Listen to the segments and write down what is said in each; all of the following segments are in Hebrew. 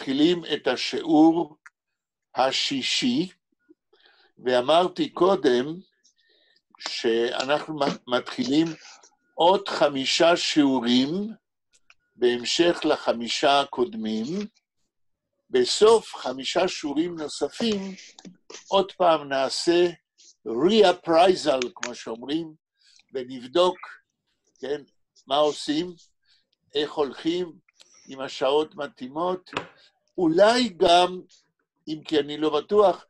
מתחילים את השיעור השישי, ואמרתי קודם שאנחנו מתחילים עוד 5 שיעורים בהמשך ל5 הקודמים. בסוף 5 שיעורים נוספים, עוד פעם נעשה re-appraisal, כמו שאומרים, ונבדוק, כן, מה עושים, איך הולכים, עם השעות מתאימות, אולי גם, אם כי אני לא בטוח,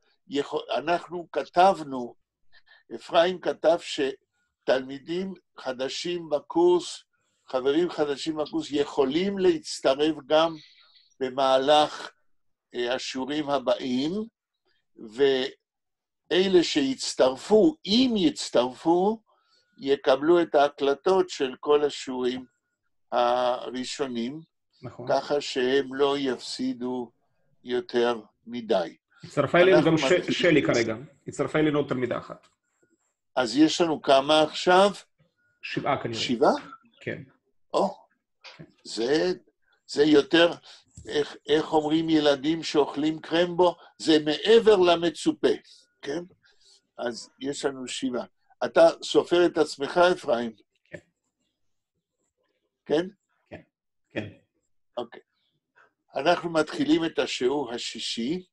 אנחנו כתבנו, אפרים כתב שתלמידים חדשים בקורס, חברים חדשים בקורס, יכולים להצטרף גם במהלך השיעורים הבאים, ואלה שיצטרפו, אם יצטרפו, יקבלו את ההקלטות של כל השיעורים הראשונים, נכון. ככה שהם לא יפסידו יותר מדי. הצטרפה אלינו גם שלי כרגע, הצטרפה אלינו עוד תלמידה אחת. אז יש לנו כמה עכשיו? 7 כנראה. 7? כן. כן. זה יותר, איך אומרים ילדים שאוכלים קרמבו? זה מעבר למצופה, כן? אז יש לנו 7. אתה סופר את עצמך, אפרים? כן. כן? כן. כן. אוקיי. אנחנו מתחילים את השיעור השישי,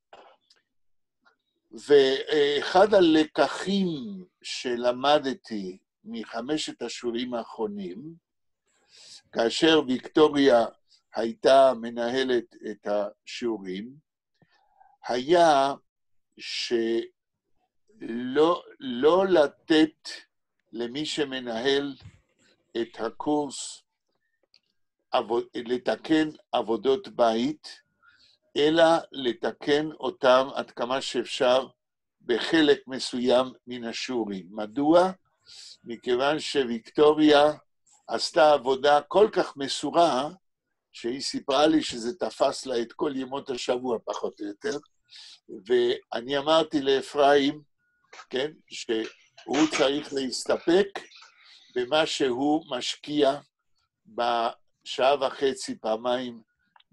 ואחד הלקחים שלמדתי מ5 השיעורים האחרונים, כאשר ויקטוריה הייתה מנהלת את השיעורים, היה שלא לתת למי שמנהל את הקורס לתקן עבודות בית, אלא לתקן אותם עד כמה שאפשר בחלק מסוים מן השיעורים. מדוע? מכיוון שוויקטוריה עשתה עבודה כל כך מסורה, שהיא סיפרה לי שזה תפס לה את כל ימות השבוע פחות או יותר, ואני אמרתי לאפרים, כן, שהוא צריך להסתפק במה שהוא משקיע בשעה וחצי פעמיים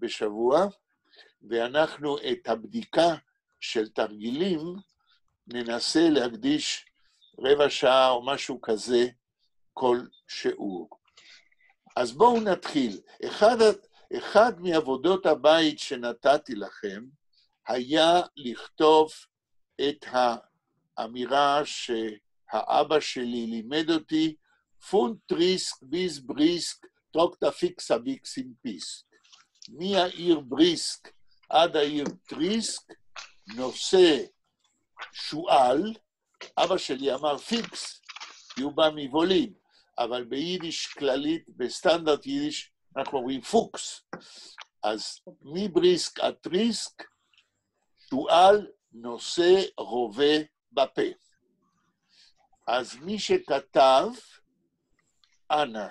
בשבוע, ואנחנו את הבדיקה של תרגילים ננסה להקדיש 15 שעה או משהו כזה כל שיעור. אז בואו נתחיל. אחד מעבודות הבית שנתתי לכם היה לכתוב את האמירה שהאבא שלי לימד אותי, פונט טריסק ביס בריסק טרוקטה פיקסה ביקסים פיסק. מהעיר בריסק עד העיר טריסק נושא שואל, אבא שלי אמר פיקס, כי הוא בא מבולים, אבל ביידיש כללית, בסטנדרט יידיש, אנחנו אומרים פוקס. אז מבריסק עד טריסק, שואל נושא רובה בפה. אז מי שכתב, אנא,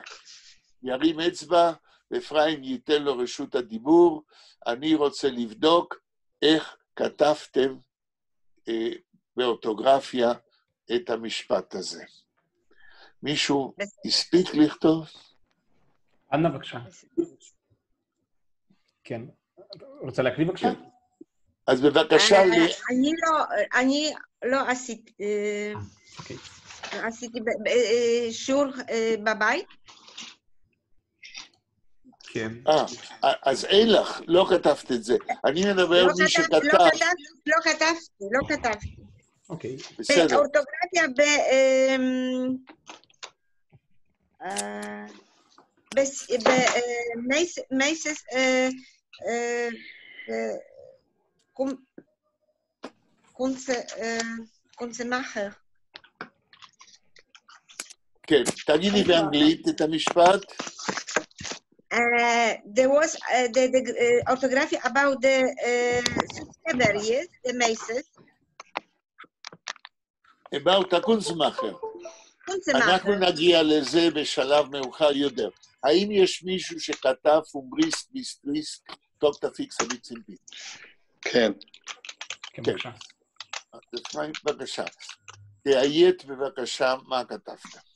ירים אצבע, ואפרים ייתן לו רשות הדיבור, אני רוצה לבדוק איך כתבתם באורתוגרפיה את המשפט הזה. מישהו הספיק לכתוב? אנא, בבקשה. כן. רוצה להקריא בבקשה? אז בבקשה... אני לא עשיתי... עשיתי שיעור בבית. כן. אז אין לך, לא כתבת את זה. אני מדבר על מי שכתב. לא כתבתי. אוקיי. בסדר. באורתוגרפיה במייסס קונסמאחר. כן, תגידי באנגלית את המשפט. There was the orthography about the subsidiaries, the Maces. About הקונסמאחר. אנחנו נגיע לזה בשלב מאוחר יותר. האם יש מישהו שכתב פומבריסט, ביסטריסט, טוב תפיקס הביצינפי? כן. כן. בבקשה. תאיית בבקשה מה כתבת.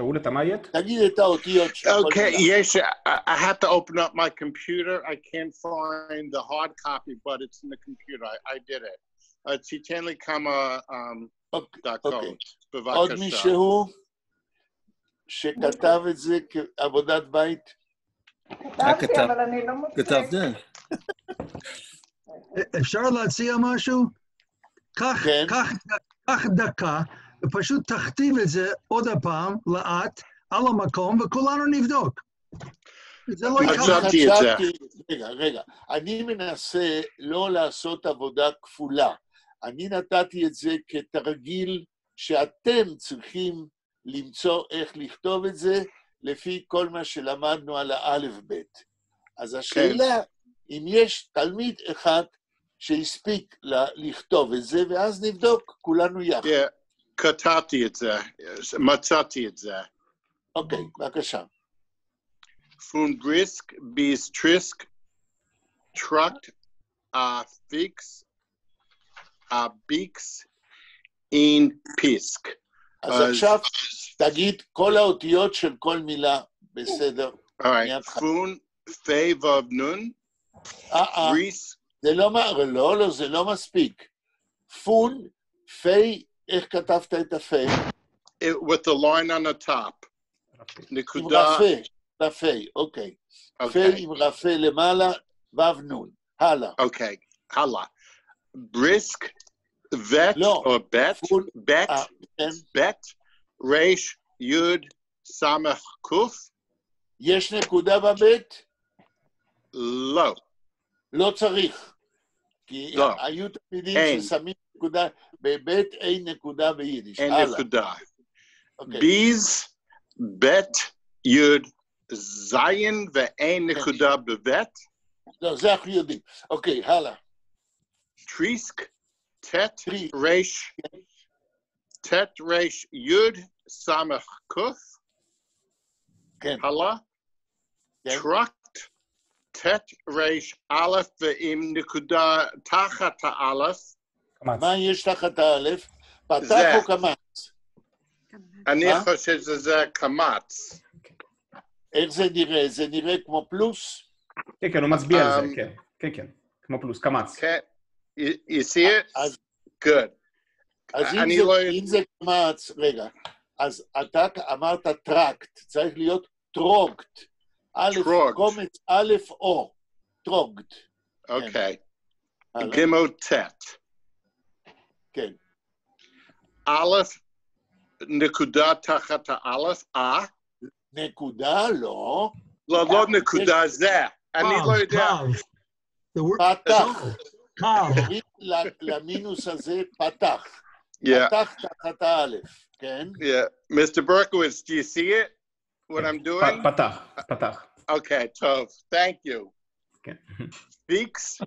שאול, אתה מאיית? תגיד את האותיות של כל Okay, מילה. yes, I have to open up my computer. I can't find the hard copy, but it's in the computer. I did it. תיתן לי כמה דקות, עוד בבקשה. מישהו שכתב את זה כעבודת בית? כתבתי, אבל אני לא מוצאת. כתבתי. אפשר להציע משהו? כן. קח דקה, ופשוט תכתיב את זה עוד הפעם, לאט, על המקום, וכולנו נבדוק. זה לא יקרה. חשבתי את זה. רגע. אני מנסה לא לעשות עבודה כפולה. אני נתתי את זה כתרגיל שאתם צריכים למצוא איך לכתוב את זה, לפי כל מה שלמדנו על האלף בית. אז השאלה, אם יש תלמיד אחד שהספיק לכתוב את זה, ואז נבדוק כולנו יחד. כתבתי את זה, מצאתי את זה. אוקיי, בבקשה. Von Brisk bis Trisk truckt fix bix in Pisk. אז עכשיו תגיד כל האותיות של כל מילה בסדר. Von Fe Vav Nun Brisk. זה לא מספיק. פון, פי, איך כתבת את הפי? With the line on the top. עם נקודה. רפי, אוקיי. פי עם רפי למעלה, וו נון. הלאה. אוקיי, הלאה. בריסק, ות, או בית, בית, ריש, יוד, סמך, קוף. יש נקודה בבית? לא. לא צריך. כי היו תלמידים ששמים נקודה, בבית אין נקודה ביידיש. אין נקודה. ביז, בית, יוד, זין ואין נקודה בבית. לא, זה אנחנו יודעים. אוקיי, הלאה. טריסק, תת, ריש, תת, ריש, יוד, סמך, קוף. כן. הלאה. טרקט, תת, ריש, א' ועם נקודה תחת האלף. מה יש תחת האלף? פתח או קמץ? אני חושב שזה קמץ. איך זה נראה? זה נראה כמו פלוס? כן, הוא מצביע על זה, כן, כמו פלוס, קמץ. כן, you see it? Good. אז אם זה קמץ, רגע, אז אתה אמרת טרקט, צריך להיות טרוגט. א', קומץ א' או, טרוגט. אוקיי. גימו טט. כן. א', נקודה תחת האלף, נקודה, לא. לא נקודה זה. אני לא יודע. פתח. למינוס הזה פתח. פתח תחת האלף, כן? Mr. Berkowitz, do you see it? What I'm doing? פתח. Okay, טוב. Thank you. פיקס,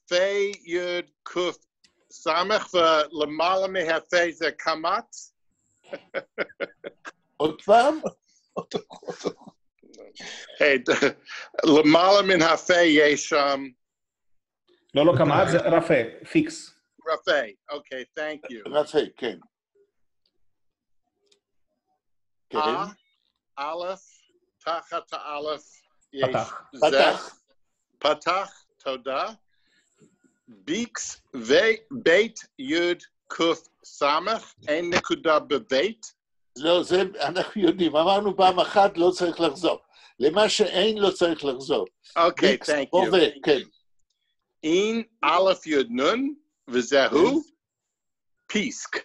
פי יוד קוף סמך ולמעלה מהפי זה קמץ. עוד פעם? היי, למעלה מן הפי יש... לא קמץ, זה רפה, פיקס. רפה, אוקיי, thank you. רפה, כן. א', תחת האלף יש... פתח. פתח, תודה. ביקס ובית יוד קוף סמך, אין נקודה בבית. לא, זה אנחנו יודעים. אמרנו פעם אחת, לא צריך לחזור. למה שאין, לא צריך לחזור. אוקיי, thank you. כן. אין א' יוד נון, וזהו פיסק.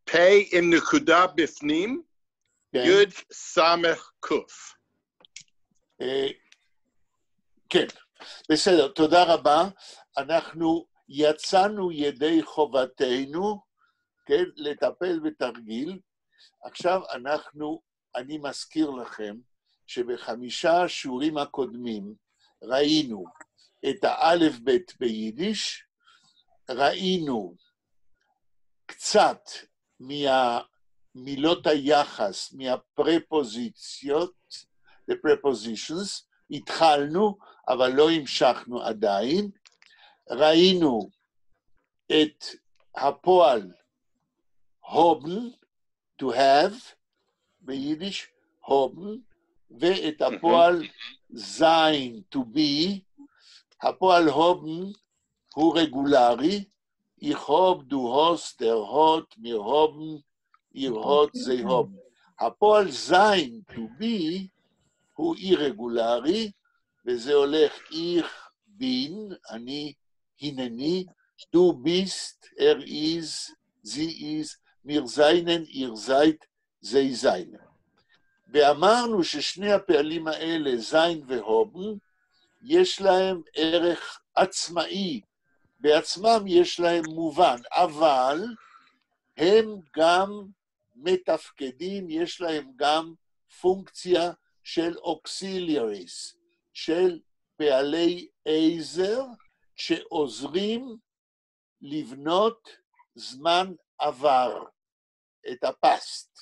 פי עם נקודה בפנים, יוד סמך קוף. כן, בסדר, תודה רבה. אנחנו יצאנו ידי חובתנו, כן, לטפל בתרגיל. עכשיו אני מזכיר לכם שב5 השיעורים הקודמים ראינו את האלף בית ביידיש, ראינו קצת מהמילות היחס, מהפרפוזיציות, the prepositions, התחלנו, אבל לא המשכנו עדיין. ראינו את הפועל הובן, to have, ביידיש, haben, ואת הפועל sein, to be, הפועל haben הוא רגולרי, ich hab, du hast, hat, wir haben, ihr habt, sie haben. הפועל sein, to be, הוא אירגולרי, וזה הולך ich bin, אני, הנני, du bist, ist, sie ist, wir seinen, ihr seid, sie seinen. ואמרנו ששני הפעלים האלה, זין והובן, יש להם ערך עצמאי, בעצמם יש להם מובן, אבל הם גם מתפקדים, יש להם גם פונקציה של אוקסיליאריס, של פעלי עזר, שעוזרים לבנות זמן עבר, את הפסט.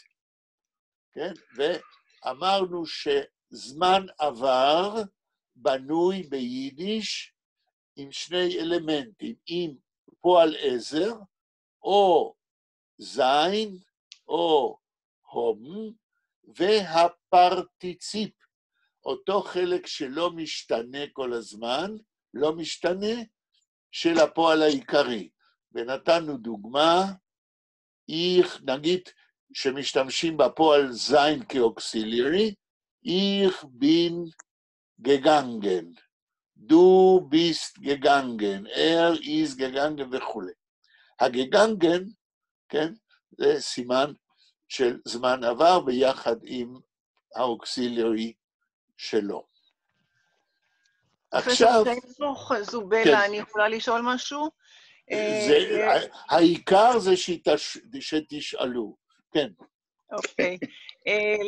כן? ואמרנו שזמן עבר בנוי ביידיש עם שני אלמנטים, עם פועל עזר, או זין, או הום, והפרטיציפ, אותו חלק שלא משתנה כל הזמן, לא משתנה, של הפועל העיקרי. ונתנו דוגמה, נגיד שמשתמשים בפועל זין כאוקסיליארי, ich bin gegangen, du bist gegangen, ist gegangen וכו'. הגגנגן, כן, זה סימן של זמן עבר ביחד עם האוקסיליארי שלו. עכשיו... זובלה, אני יכולה לשאול משהו? העיקר זה שתשאלו, כן. אוקיי.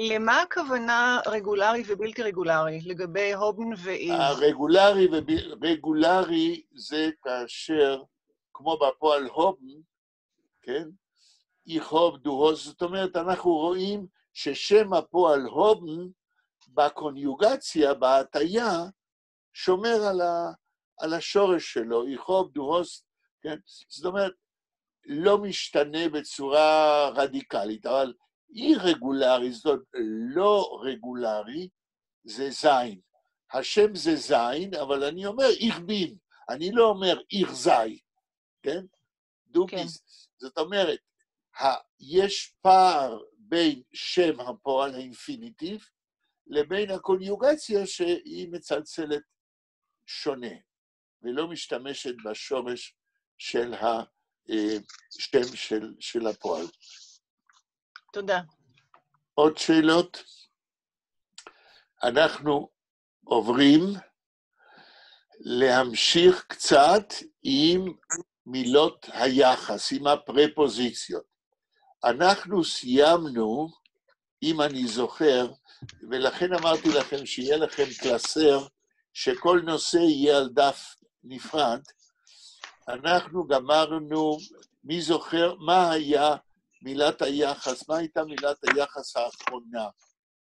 למה הכוונה רגולרי ובלתי רגולרי, לגבי הובן ואיז? רגולרי זה כאשר, כמו בפועל הובן, כן? איך הוב דו הוז, זאת אומרת, אנחנו רואים ששם הפועל הובן, בקוניוגציה, בהטיה, שומר על השורש שלו, איך הוב דו הוז, כן? זאת אומרת, לא משתנה בצורה רדיקלית, אבל אי רגולרי, זאת לא רגולרי, זה זין. השם זה זין, אבל אני אומר איך בין, אני לא אומר איך זי, כן? דוביס. זאת אומרת, יש פער בין שם הפועל האינפיניטיב, לבין הקוניוגציה שהיא מצלצלת שונה, ולא משתמשת בשורש של השם של הפועל. תודה. עוד שאלות? אנחנו עוברים להמשיך קצת עם מילות היחס, עם הפרפוזיציות. אנחנו סיימנו, אם אני זוכר, ולכן אמרתי לכם שיהיה לכם קלסר, שכל נושא יהיה על דף נפרד, אנחנו גמרנו, מי זוכר, מה היה מילת היחס, מה הייתה מילת היחס האחרונה?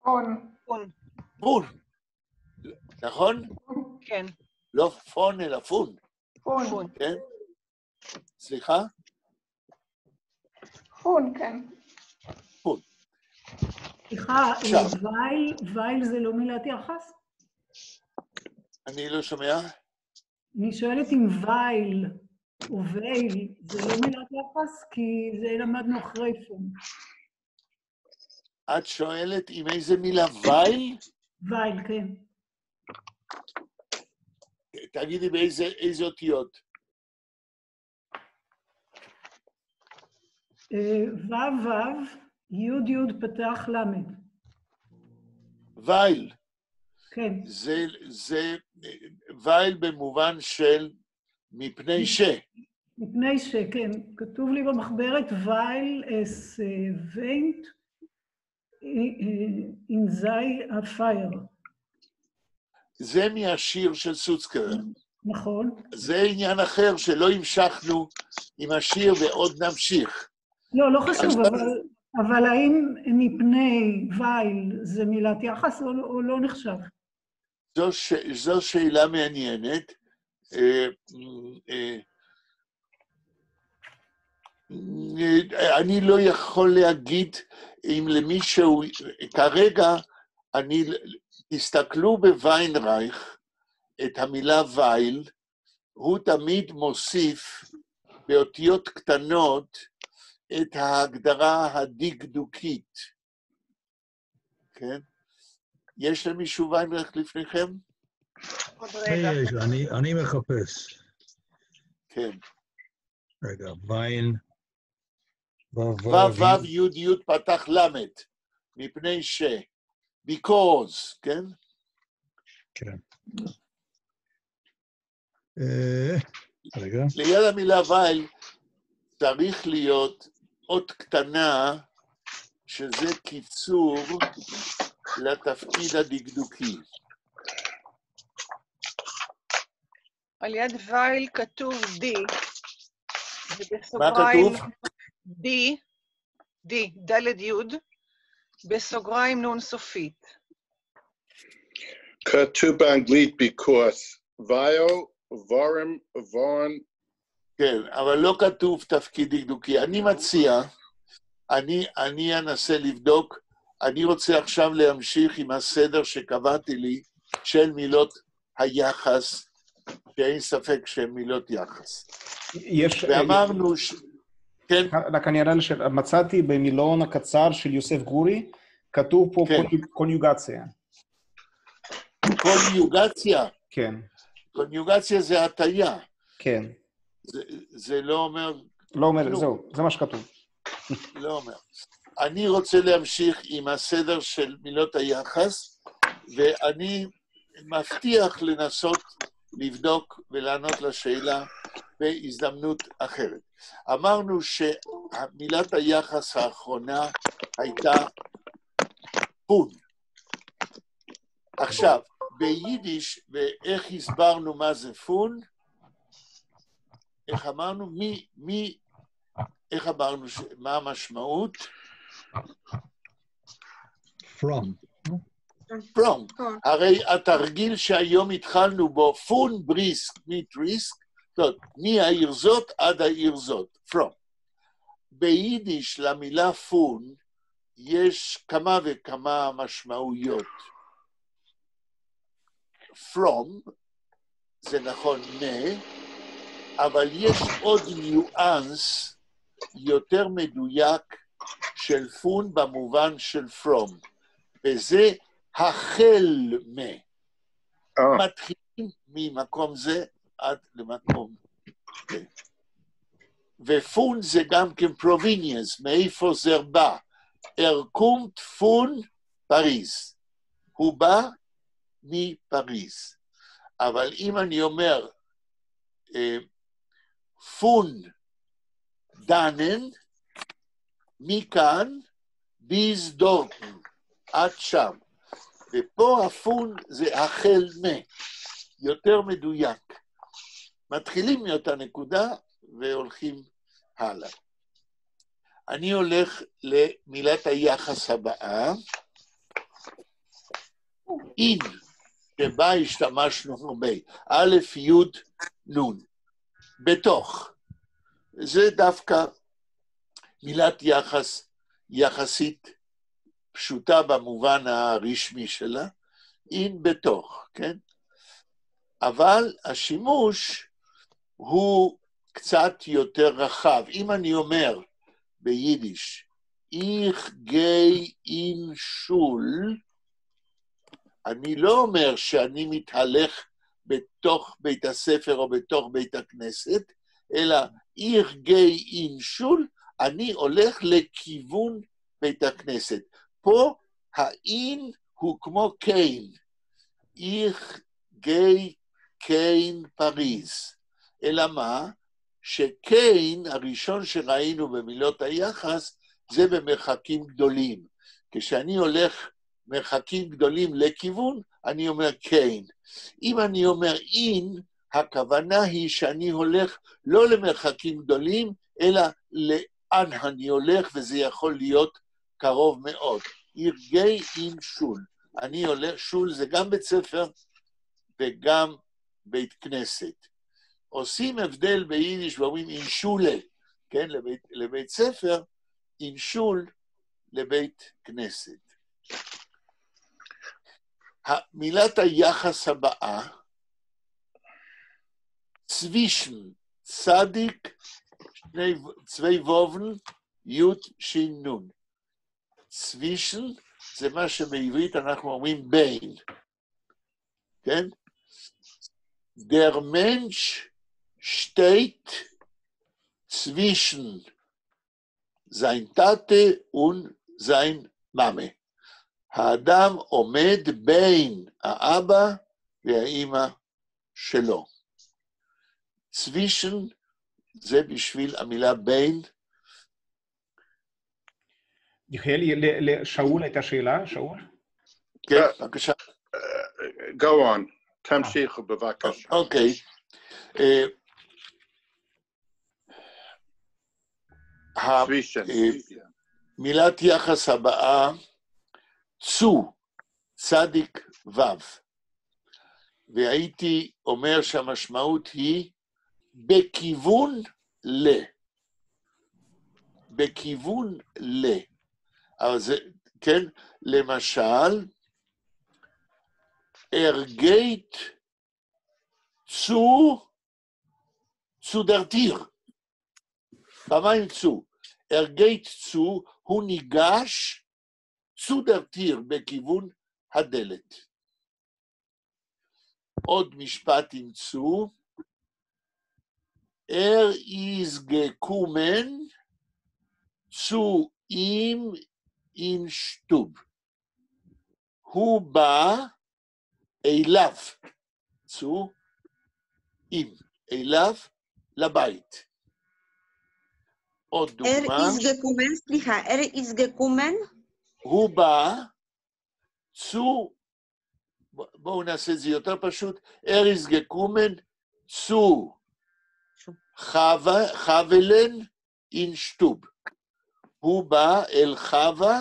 פון. פון. נכון? כן. לא פון, אלא פון. פון. כן? סליחה? פון, כן. פון. סליחה, וייל זה לא מילת יחס? אני לא שומע? אני שואלת אם וייל או וייל זה לא מילת יחס, כי זה למדנו אחרי פון. את שואלת עם איזה מילה וייל? וייל, כן. תגידי באיזה אותיות. וו, יוד פתח למד. וייל. כן. זה וייל במובן של מפני ש. מפני ש, כן. כתוב לי במחברת וייל אס ויינט אין זי הפייר. זה מהשיר של סוצקר. נכון. זה עניין אחר שלא המשכנו עם השיר ועוד נמשיך. לא חשוב, אבל האם מפני וייל זה מילת יחס או לא נחשב? זו שאלה מעניינת. אני לא יכול להגיד אם למישהו, כרגע, תסתכלו בוויינרייך את המילה וייל, הוא תמיד מוסיף באותיות קטנות את ההגדרה הדקדוקית. כן? יש למישהו ויינרייך לפניכם? עוד רגע. אני מחפש. כן. רגע, ויין. וו יוד יוד פתח למד, מפני ש, because, כן? כן. רגע. ליד המילה וייל צריך להיות אות קטנה, שזה קיצור לתפקיד הדקדוקי. על יד וייל כתוב D, מה כתוב? ד' י', בסוגריים נון סופית. כתוב באנגלית because, ויו, וורם, וורן. כן, אבל לא כתוב תפקיד דקדוקי. אני מציע, אני אנסה לבדוק, אני רוצה עכשיו להמשיך עם הסדר שקבעתי לי, של מילות היחס, שאין ספק שהן מילות יחס. ואמרנו כן. רק אני אראה שמצאתי במילון הקצר של יוסף גורי, כתוב פה קוניוגציה. קוניוגציה? כן. קוניוגציה זה הטיה. כן. זה לא אומר... לא אומר, זהו, זה מה שכתוב. לא אומר. אני רוצה להמשיך עם הסדר של מילות היחס, ואני מבטיח לנסות לבדוק ולענות לשאלה בהזדמנות אחרת. אמרנו שמילת היחס האחרונה הייתה פון. עכשיו, ביידיש, ואיך הסברנו מה זה פון? איך אמרנו? איך אמרנו מה המשמעות? From. הרי התרגיל שהיום התחלנו בו, פון בריסק מיטריסק, מהעיר זאת עד העיר זאת, from. ביידיש למילה פון יש כמה וכמה משמעויות. from, זה נכון אבל יש עוד ניואנס יותר מדויק של פון במובן של from, וזה החל מתחילים ממקום זה עד למקום זה. ופון זה גם כן פרוביניאנס, מאיפה זה בא. קומט פון פריז. הוא בא מפריז. אבל אם אני אומר פון דנן, מכאן ביז דורטן, עד שם. ופה הפון זה החל יותר מדויק. מתחילים מאותה נקודה והולכים הלאה. אני הולך למילת היחס הבאה. אין, שבה השתמשנו הרבה. א', י', נ'. בתוך. זה דווקא מילת יחס יחסית פשוטה במובן הרשמי שלה. אין בתוך, כן? אבל השימוש הוא קצת יותר רחב. אם אני אומר ביידיש, איך גאי אין שול, אני לא אומר שאני מתהלך בתוך בית הספר או בתוך בית הכנסת, אלא איך גאי אין שול, אני הולך לכיוון בית הכנסת. פה האין הוא כמו קיין, איך גאי קיין פריז. אלא מה? שקיין, הראשון שראינו במילות היחס, זה במרחקים גדולים. כשאני הולך מרחקים גדולים לכיוון, אני אומר קיין. אם אני אומר אין, הכוונה היא שאני הולך לא למרחקים גדולים, אלא לאן אני הולך, וזה יכול להיות קרוב מאוד. ירגי אין שול. אני הולך, שול זה גם בית ספר וגם בית כנסת. עושים הבדל ביידיש ואומרים אין שולה, כן, לבית ספר, אין שול לבית כנסת. מילת היחס הבאה, צווישן, צדיק, צווי וובן, י' שין נון. צווישן זה מה שבעברית אנחנו אומרים בין, כן? Der Mensch steht zwischen sein Tate und sein Mame. האדם עומד בין האבא והאמא שלו. צווישן זה בשביל המילה בין. יחיאל, לשאול הייתה שאלה, שאול? כן, בבקשה. Go on. תמשיכו בבקשה. אוקיי. מילת יחס הבאה, צו, צדיק וו. והייתי אומר שהמשמעות היא בכיוון ל. בכיוון ל. אבל זה, כן, למשל, geht zu der Tür. פעמיים צו. geht zu, הוא ניגש zu der Tür, בכיוון הדלת. עוד משפט עם צו. ist gekommen zu ihm in Stub. הוא בא אליו, צו, אליו לבית. עוד דוגמה. ist gekommen, סליחה, ist gekommen. הוא בא, צו, בואו נעשה את זה יותר פשוט, ist gekommen zu חבלן in Stub. הוא בא אל חווה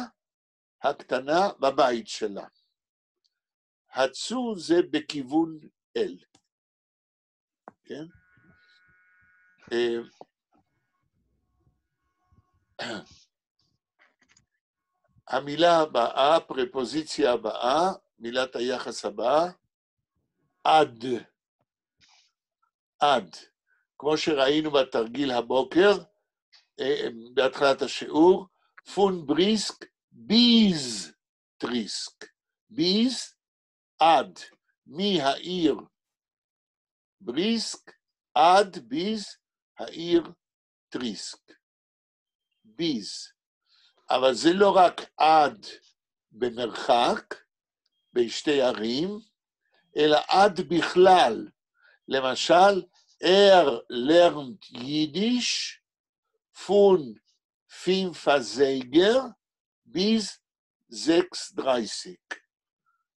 הקטנה בבית שלה. הצו זה בכיוון אל. כן? המילה הבאה, פרפוזיציה הבאה, מילת היחס הבאה, עד. עד. כמו שראינו בתרגיל הבוקר, בהתחלת השיעור, פון בריסק, ביז טריסק. ביז, עד, מהעיר בריסק, עד ביז, העיר טריסק. ביז. אבל זה לא רק עד במרחק, בשתי ערים, אלא עד בכלל. למשל, lernt Jiddisch von 5 bis 6:30.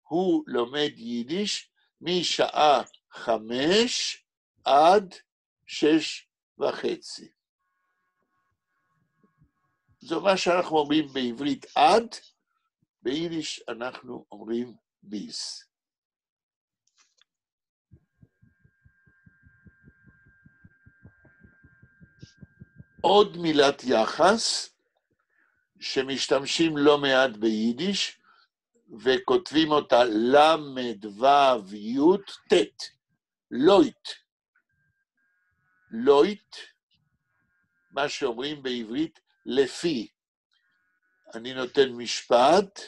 הוא לומד יידיש משעה 5 עד 6:30. זו מה שאנחנו אומרים בעברית עד, ביידיש אנחנו אומרים ביס. עוד מילת יחס, שמשתמשים לא מעט ביידיש, וכותבים אותה למד וו יוד תת, לויט. לויט, מה שאומרים בעברית, לפי. אני נותן משפט.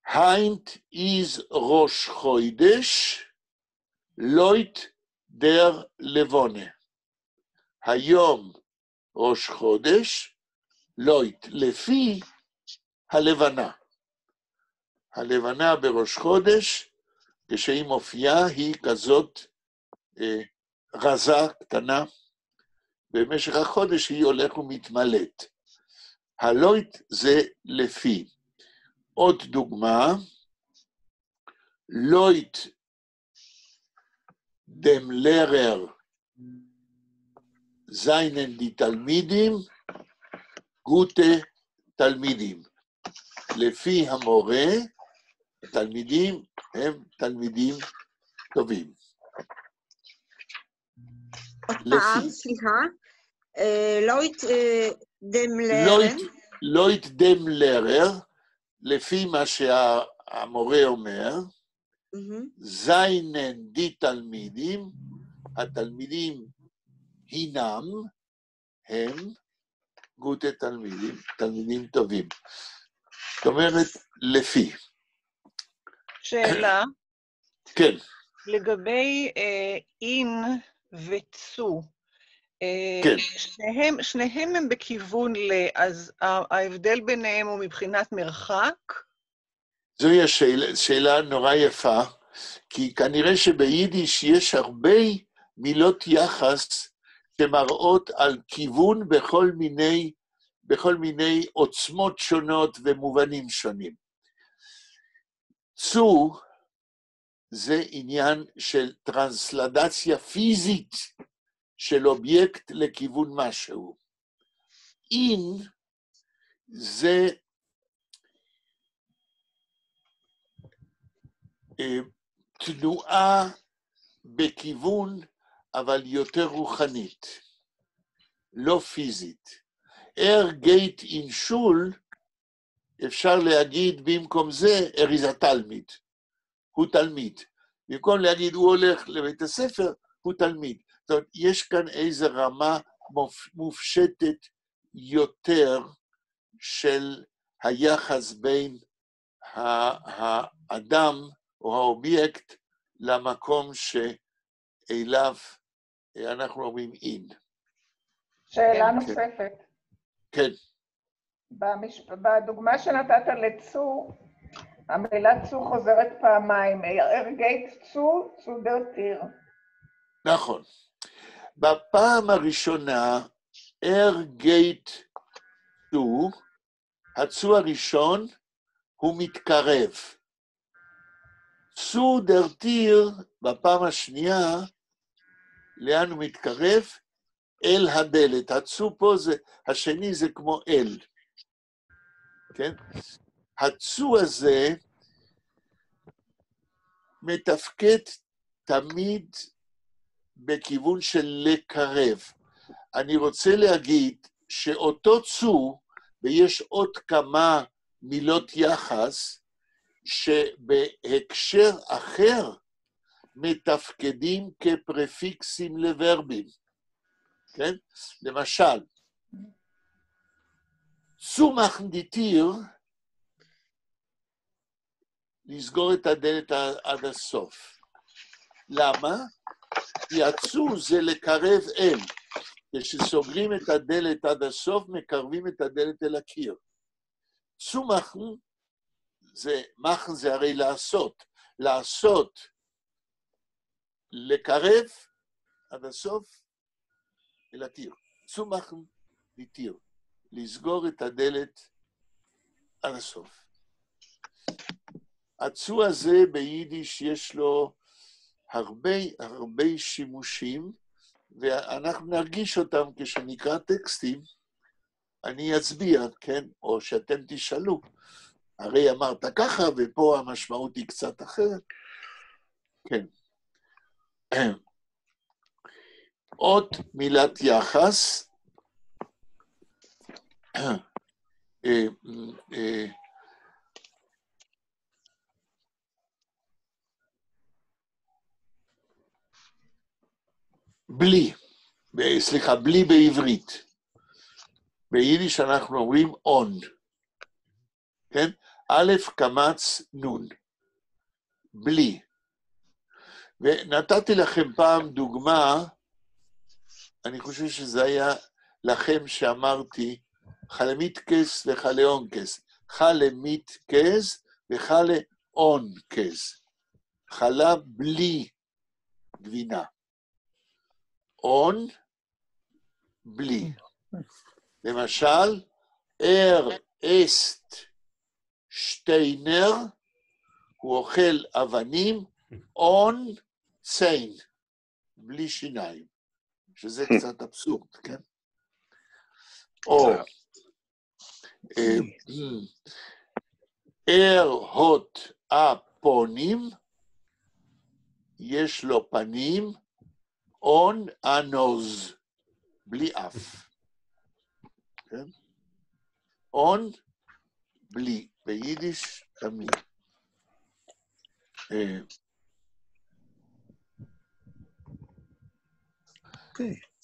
היינט איז ראש חוידש, לויט דר לבונה. היום ראש חודש, לויט, לפי הלבנה. הלבנה בראש חודש, כשהיא מופיעה, היא כזאת רזה, קטנה, במשך החודש היא הולך ומתמלאת. הלויט זה לפי. עוד דוגמה, לויט דם לרר זיינן די תלמידים, גוטה תלמידים. לפי המורה, התלמידים הם תלמידים טובים. עוד פעם, סליחה, לויט dem Lehrer. לא יתדם לרר, לפי מה שהמורה אומר, זיינן די תלמידים, התלמידים הינם, הם גוטה תלמידים, תלמידים טובים. זאת אומרת, לפי. שאלה, כן. לגבי אין וצו, כן. שניהם הם בכיוון אז ההבדל ביניהם הוא מבחינת מרחק? זוהי שאלה נורא יפה, כי כנראה שביידיש יש הרבה מילות יחס שמראות על כיוון בכל מיני עוצמות שונות ומובנים שונים. צו זה עניין של טרנסלדציה פיזית של אובייקט לכיוון משהו. אין זה תנועה בכיוון, אבל יותר רוחנית, לא פיזית. גייט אין שול, אפשר להגיד במקום זה, is a תלמיד. הוא תלמיד. במקום להגיד הוא הולך לבית הספר, הוא תלמיד. זאת אומרת, יש כאן איזו רמה מופשטת יותר של היחס בין האדם או האובייקט למקום שאליו אנחנו אומרים אין. שאלה נוספת. כן. בדוגמה שנתת לצו, המילה צו חוזרת פעמיים, גייט צו, צו דר טיר. נכון. בפעם הראשונה, גייט צו, הצו הראשון הוא מתקרב. צו דר טיר, בפעם השנייה, לאן הוא מתקרב? אל הדלת. הצו פה זה, השני זה כמו אל. כן? הצו הזה מתפקד תמיד בכיוון של לקרב. אני רוצה להגיד שאותו צו, ויש עוד כמה מילות יחס, שבהקשר אחר מתפקדים כפרפיקסים לוורבים. כן? למשל, צו מחנדיטיר, לסגור את הדלת עד הסוף. למה? כי הצו זה לקרב אל. כשסוגרים את הדלת עד הסוף, מקרבים את הדלת אל הקיר. צו מחן זה הרי לעשות. לעשות, לקרב עד הסוף אל הקיר. צו מחן ניטיר. לסגור את הדלת עד הסוף. הצו הזה ביידיש יש לו הרבה שימושים, ואנחנו נרגיש אותם כשנקרא טקסטים, אני אצביע, כן? או שאתם תשאלו. הרי אמרת ככה, ופה המשמעות היא קצת אחרת. כן. עוד מילת יחס. בלי בעברית. ביידיש אנחנו אומרים on. כן? א' קמץ נון. בלי. ונתתי לכם פעם דוגמה, אני חושב שזה היה לכם שאמרתי, חלמיתקס וחלאונקס. חלמיתקס וחלאונקס. חלה בלי גבינה. און, בלי. למשל, אסט שטיינר, הוא אוכל אבנים, און ציין, בלי שיניים, שזה קצת אבסורד, כן? או, הוט אפונים, יש לו פנים, און הנוז, בלי אף. כן? און, בלי, ביידיש, תמיד.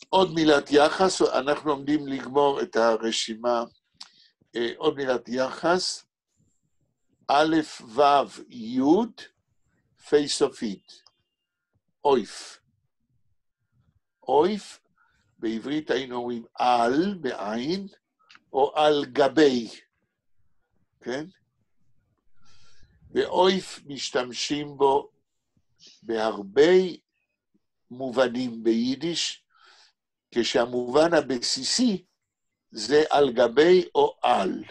עוד מילת יחס, אנחנו עומדים לגמור את הרשימה. עוד מילת יחס, א', ו', י', פי סופית, אויף. אויף, בעברית היינו אומרים על, בעין, או על גבי, כן? ואויף משתמשים בו בהרבה מובנים ביידיש, כשהמובן הבסיסי זה על גבי או על,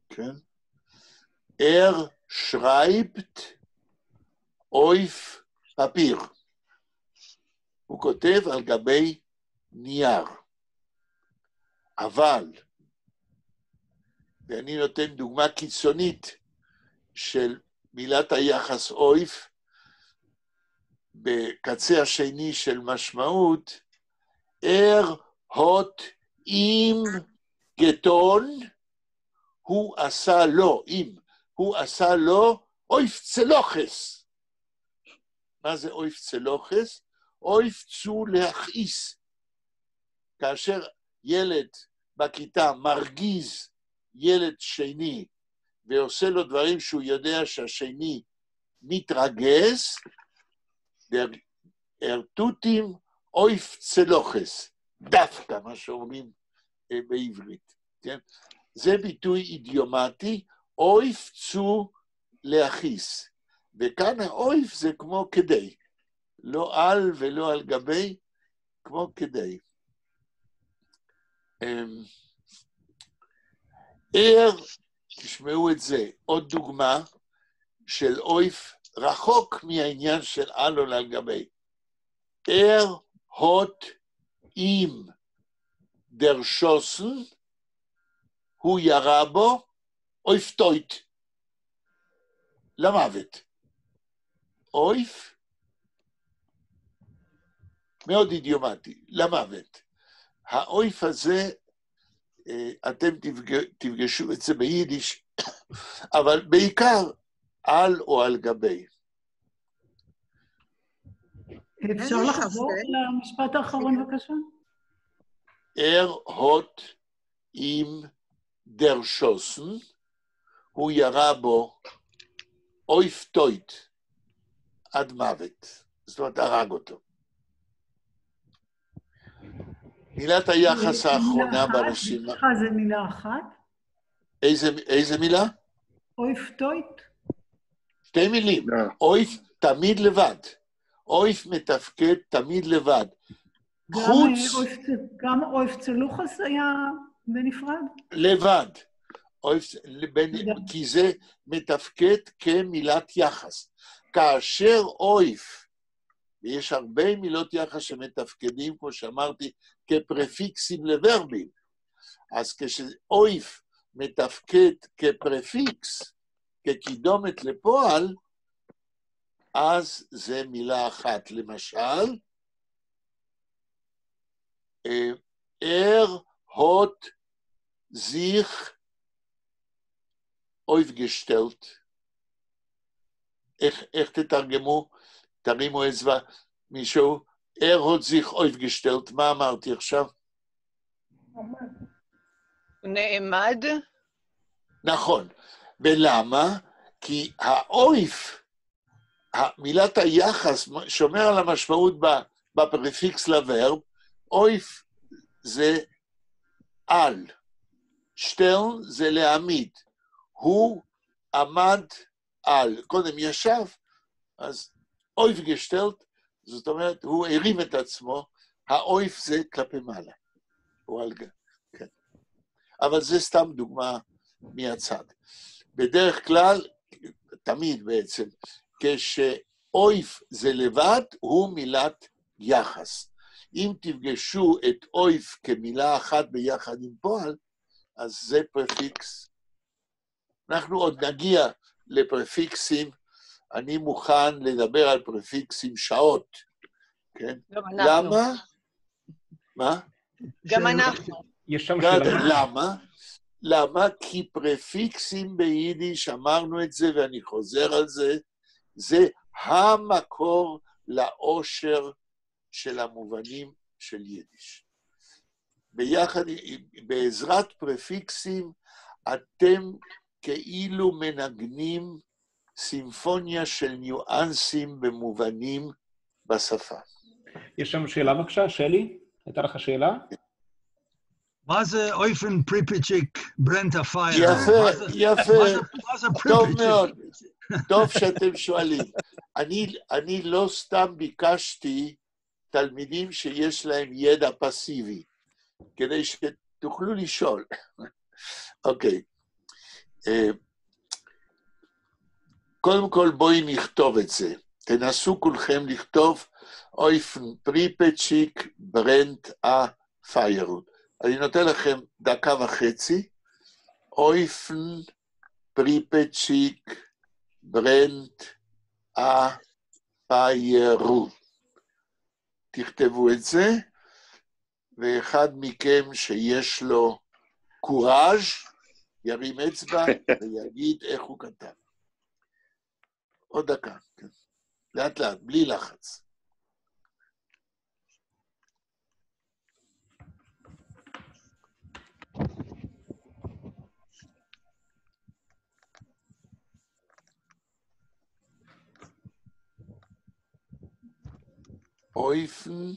כן? schreibt אויף פפיר. הוא כותב על גבי נייר. אבל, ואני נותן דוגמה קיצונית של מילת היחס אויף, בקצה השני של משמעות, הוט עם גטון, הוא עשה לו, הוא עשה לו אויף צלוחס. מה זה אויף צלוחס? אויף צו להכעיס. כאשר ילד בכיתה מרגיז ילד שני, ועושה לו דברים שהוא יודע שהשני מתרגז, הרטוטים אויף צלוחס, דווקא מה שאומרים בעברית. כן? זה ביטוי אידיומטי, אויף צו להכעיס. וכאן האויף זה כמו כדי, לא על ולא על גבי, כמו כדי. תשמעו את זה, עוד דוגמה של אויף רחוק מהעניין של על או על גבי. הוט עם דרשוסן, הוא ירה בו, אויף טויט, למוות. אויף, מאוד אידיומטי, למוות. האויף הזה, אתם תפגשו את זה ביידיש, אבל בעיקר על או על גבי. אפשר לחזור למשפט האחרון בבקשה? הוט עם דרשוסן, הוא ירה בו אויף טויט, עד מוות. זאת אומרת, הרג אותו. מילת היחס האחרונה ברשימה. זה מילה אחת? איזה מילה? אויף טויט? שתי מילים. אויף תמיד לבד. אויף מתפקד תמיד לבד. גם אויף צלוחס היה בנפרד? לבד. כי זה מתפקד כמילת יחס. כאשר אויף, ויש הרבה מילות יחס שמתפקדים, כמו שאמרתי, כפרפיקסים לוורבים, אז כשאויף מתפקד כפרפיקס, כקידומת לפועל, אז זה מילה אחת. למשל, הוט זיך אויף גשטלט. איך תתרגמו? תרימו אצבע מישהו. הוט זיך אויף גשטלט. מה אמרתי עכשיו? נעמד? נכון. ולמה? כי האויף, מילת היחס, שומר על המשמעות בפרפיקס לוורב, אויף זה על, שטלן זה להעמיד, הוא עמד על, קודם ישב, אז אויף גשטלט, זאת אומרת, הוא הרים את עצמו, האויף זה כלפי מעלה, כן. אבל זה סתם דוגמה מהצד. בדרך כלל, תמיד בעצם, כשאויף זה לבד, הוא מילת יחס. אם תפגשו את אויף כמילה אחת ביחד עם פועל, אז זה פרפיקס. אנחנו עוד נגיע לפרפיקסים, אני מוכן לדבר על פרפיקסים שעות, כן? גם אנחנו. למה? מה? גם אנחנו. יש שם בסדר, שאלה. למה? למה? כי פרפיקסים ביידיש, אמרנו את זה ואני חוזר על זה, זה המקור לאושר של המובנים של יידיש. ביחד, בעזרת פרפיקסים, אתם כאילו מנגנים סימפוניה של ניואנסים במובנים בשפה. יש שם שאלה בבקשה, שלי? הייתה לך שאלה? מה זה אויפן פריפיצ'יק ברנט הפייר? יפה, יפה, מה זה טוב פריפיצ'יק? מאוד, טוב שאתם שואלים. אני לא סתם ביקשתי תלמידים שיש להם ידע פסיבי, כדי שתוכלו לשאול. אוקיי. קודם כל בואי נכתוב את זה. תנסו כולכם לכתוב אויפן פריפיצ'יק ברנט הפיירות. אני נותן לכם דקה וחצי. אויפן פריפיצ'יק ברנט הפיירות. תכתבו את זה, ואחד מכם שיש לו קוראז' ירים אצבע ויגיד איך הוא כתב. עוד דקה, כן. לאט לאט, בלי לחץ. אויפן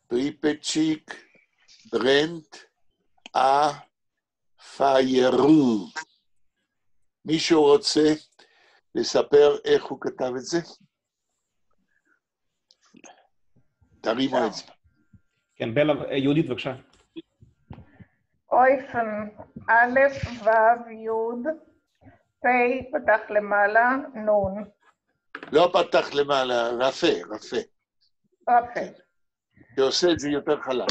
פריפיצ'יק ברנט הפיירו. מישהו רוצה לספר איך הוא כתב את זה? תרימו את זה. כן, בלה, יהודית, בבקשה. אויפן, א', ו', י', פ', פתח למעלה, נון. לא פתח למעלה, רפה. רפה. שעושה את זה יותר חלק.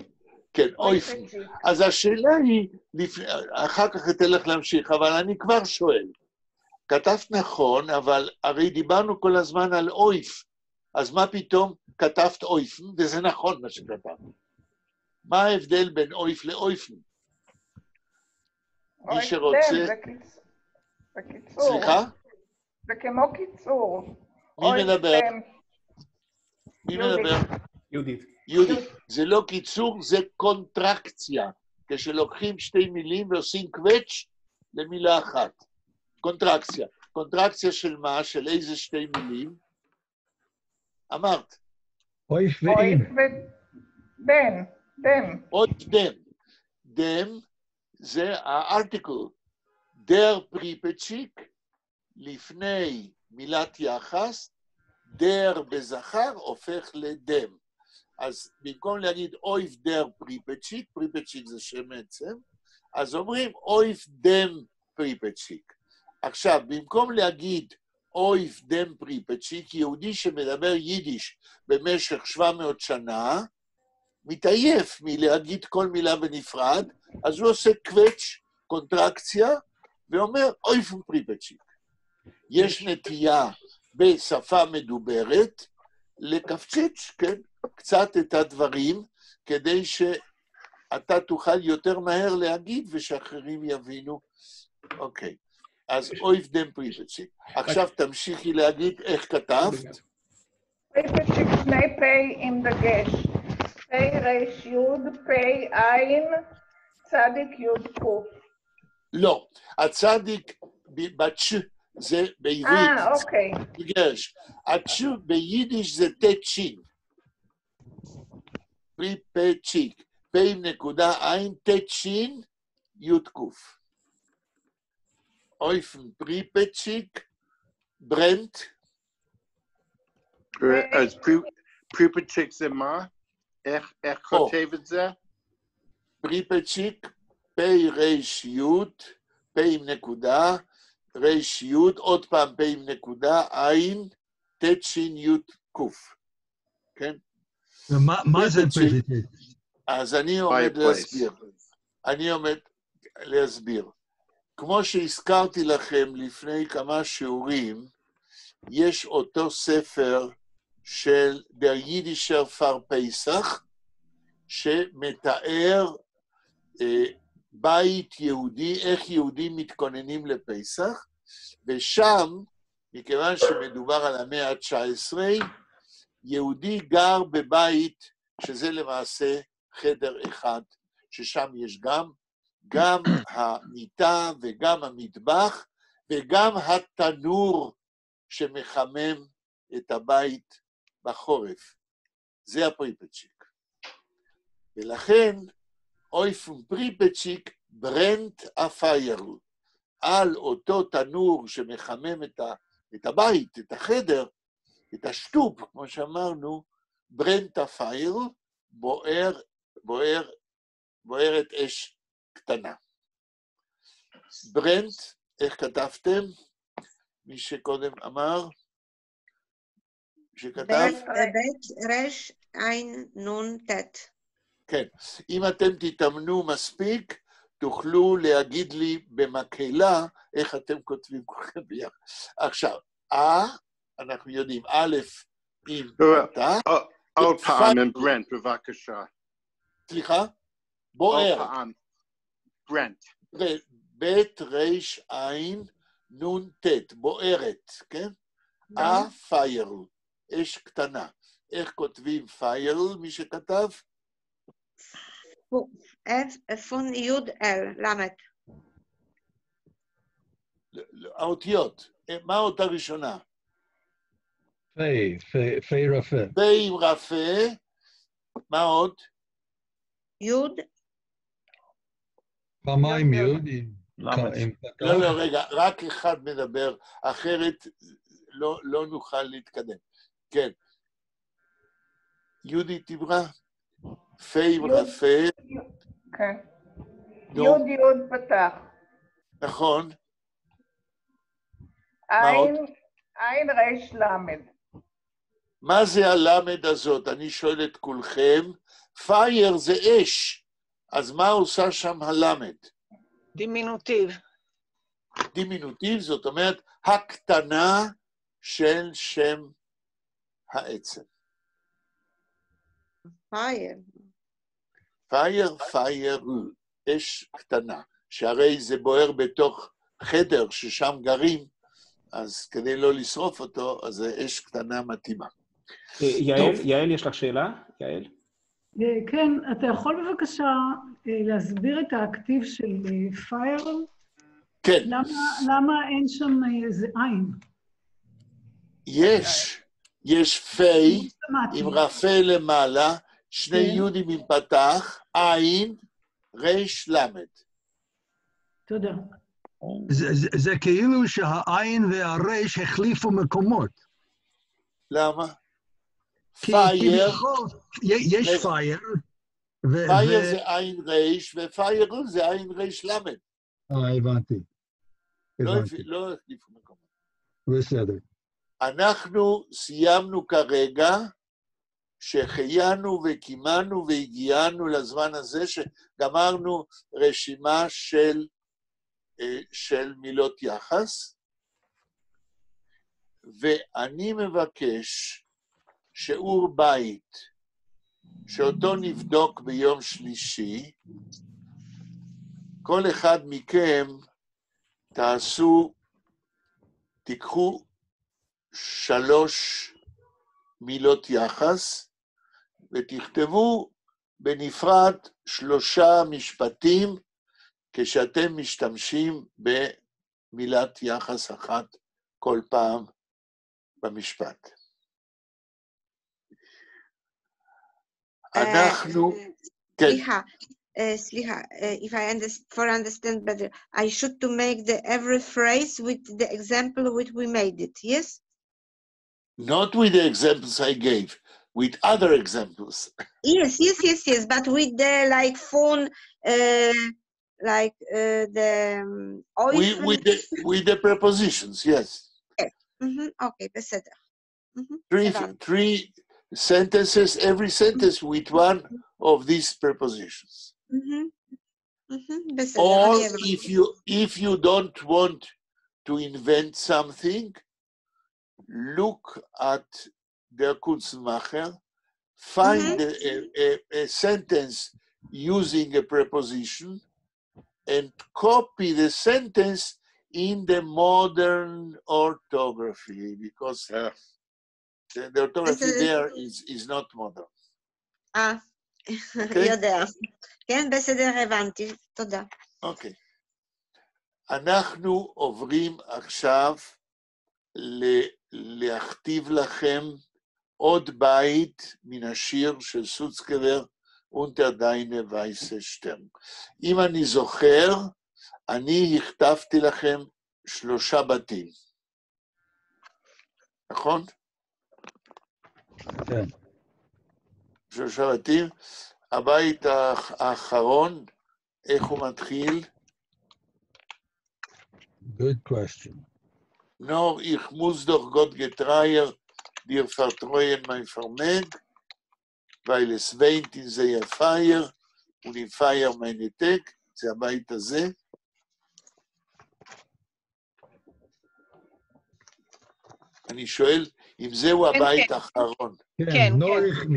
כן, אויפן. אז השאלה היא, אחר כך אתן לך להמשיך, אבל אני כבר שואל. כתבת נכון, אבל הרי דיברנו כל הזמן על אויף, אז מה פתאום כתבת אויפן, וזה נכון מה שכתבת. מה ההבדל בין אויף לאויפן? מי שרוצה... זה קיצור. סליחה? זה כמו קיצור. מי מדבר? מי יהודית. מדבר? יהודית. יהודית. זה לא קיצור, זה קונטרקציה. כשלוקחים שתי מילים ועושים קווץ' למילה אחת. קונטרקציה. קונטרקציה של מה? של איזה שתי מילים? אמרת. אויף אויף ואין. דם. עוד דם. דם זה הארטיקל. דר פריפיצ'יק, לפני מילת יחס, דר בזכר הופך לדם. אז במקום להגיד אויף דר פריפיצ'יק, פריפיצ'יק זה שם עצם, אז אומרים אויף דם פריפיצ'יק. עכשיו, במקום להגיד אויף דם פריפיצ'יק, יהודי שמדבר יידיש במשך 700 שנה, מתעייף מלהגיד כל מילה בנפרד, אז הוא עושה קווץ', קונטרקציה, ואומר אויף פריפיצ'יק. יש נטייה בשפה מדוברת לקפצ'יץ', כן? קצת את הדברים, כדי שאתה תוכל יותר מהר להגיד ושאחרים יבינו. אוקיי, אז אויף דם פריפיצ'יק. עכשיו תמשיכי להגיד איך כתבת. פריפיצ'יק שני פ' עם דגש. פ' ר' י', פ' עין, צדיק י' ק'. לא, הצדיק בצ' זה בעברית. אוקיי. דגש. הצ' ביידיש זה ת' פריפיצ'יק. פ' עם נקודה עין, ת' י' ק'. אויפן פריפיצ'יק, ברנט. אז פריפיצ'יק זה מה? איך כותב את זה? פריפיצ'יק, פ' ר' י', פ' עם נקודה, ר' י', עוד פעם פ' עם נקודה, עין, ת' י' ק'. כן? מה זה פריפיצ'יק? אז אני עומד להסביר. כמו שהזכרתי לכם לפני כמה שיעורים, יש אותו ספר של Der Jüdischer Verpesach, שמתאר בית יהודי, איך יהודים מתכוננים לפסח, ושם, מכיוון שמדובר על המאה ה-19, יהודי גר בבית, שזה למעשה חדר אחד, ששם יש גם המיטה וגם המטבח, וגם התנור שמחמם את הבית בחורף. זה הפריפצ'יק. ולכן, אויפון פריפצ'יק ברנט הפיירל. על אותו תנור שמחמם את הבית, את החדר, את השטוב, כמו שאמרנו, ברנט הפיירל, בוערת אש קטנה. ברנט, איך כתבתם? מי שקודם אמר? שכתב? בית רש עין נון תת. כן. אם אתם תתאמנו מספיק, תוכלו להגיד לי במקהלה איך אתם כותבים כולכם ביחד. עכשיו, אנחנו יודעים, א', עם אתה. עוד פעם עם ברנט, בבקשה. סליחה? בוער. עוד פעם, ברנט. בית רש עין נון תת, בוערת, כן? פיירל, אש קטנה. איך כותבים פיירל, מי שכתב? פון יוד אל, למד. האותיות, מה האות הראשונה? פי רפה. פי עם רפה, מה עוד? יוד. פעמיים יוד. לא, רגע, רק אחד מדבר, אחרת לא נוכל להתקדם. כן. יהודית דיברה? פי עם רפה. כן. יוד פתח. נכון. עין רש למד. מה זה הלמד הזאת? אני שואל את כולכם. פייר זה אש, אז מה עושה שם הלמד? דימינוטיב. דימינוטיב, זאת אומרת, הקטנה של שם העצם. פייר. פייר, אש קטנה, שהרי זה בוער בתוך חדר ששם גרים, אז כדי לא לשרוף אותו, אז זה אש קטנה מתאימה. יעל, יש לך שאלה? יעל? כן, אתה יכול בבקשה להסביר את האקטיב של פייר? כן. למה אין שם איזה עין? יש פי עם רפה למעלה, שני יודים עם פתח, עין, רש למד. תודה. זה כאילו שהעין והרש החליפו מקומות. למה? פייר. יש פייר. פייר זה עין רש, ופייר זה עין רש למד. הבנתי. לא החליפו מקומות. בסדר. אנחנו סיימנו כרגע, שהחיינו וקימנו והגיענו לזמן הזה, שגמרנו רשימה של מילות יחס, ואני מבקש שיעור בית, שאותו נבדוק ביום שלישי, כל אחד מכם תיקחו 3 מילות יחס, ותכתבו בנפרד 3 משפטים, כשאתם משתמשים במילת יחס אחת כל פעם במשפט. אנחנו... סליחה, if I understand better, I should to make every phrase with the example which we made it, yes? Not with the examples I gave, with other examples. Yes, but with the like phone, like the with the prepositions, yes. Yes. Okay, בסדר. 3 sentences, every sentence with one of these prepositions. Or if you don't want to invent something, look at the Kunstmacher, find a sentence using a preposition and copy the sentence in the modern orthography, because the orthography there is not modern. יודע. כן, בסדר, הבנתי. תודה. אוקיי. אנחנו עוברים עכשיו להכתיב לכם עוד בית מן השיר של סוצקבר, Unter deine weiße Stirn. אם אני זוכר, אני הכתבתי לכם 3 בתים. נכון? כן. 3 בתים. הבית האחרון, איך הוא מתחיל? Good question. Nor ich muss doch Gott getreier dir vertreuen, mein Vermeg, weil es weint in sehr Feier und in Feier meine Tag, זה הבית הזה. אני שואל, אם זהו הבית האחרון.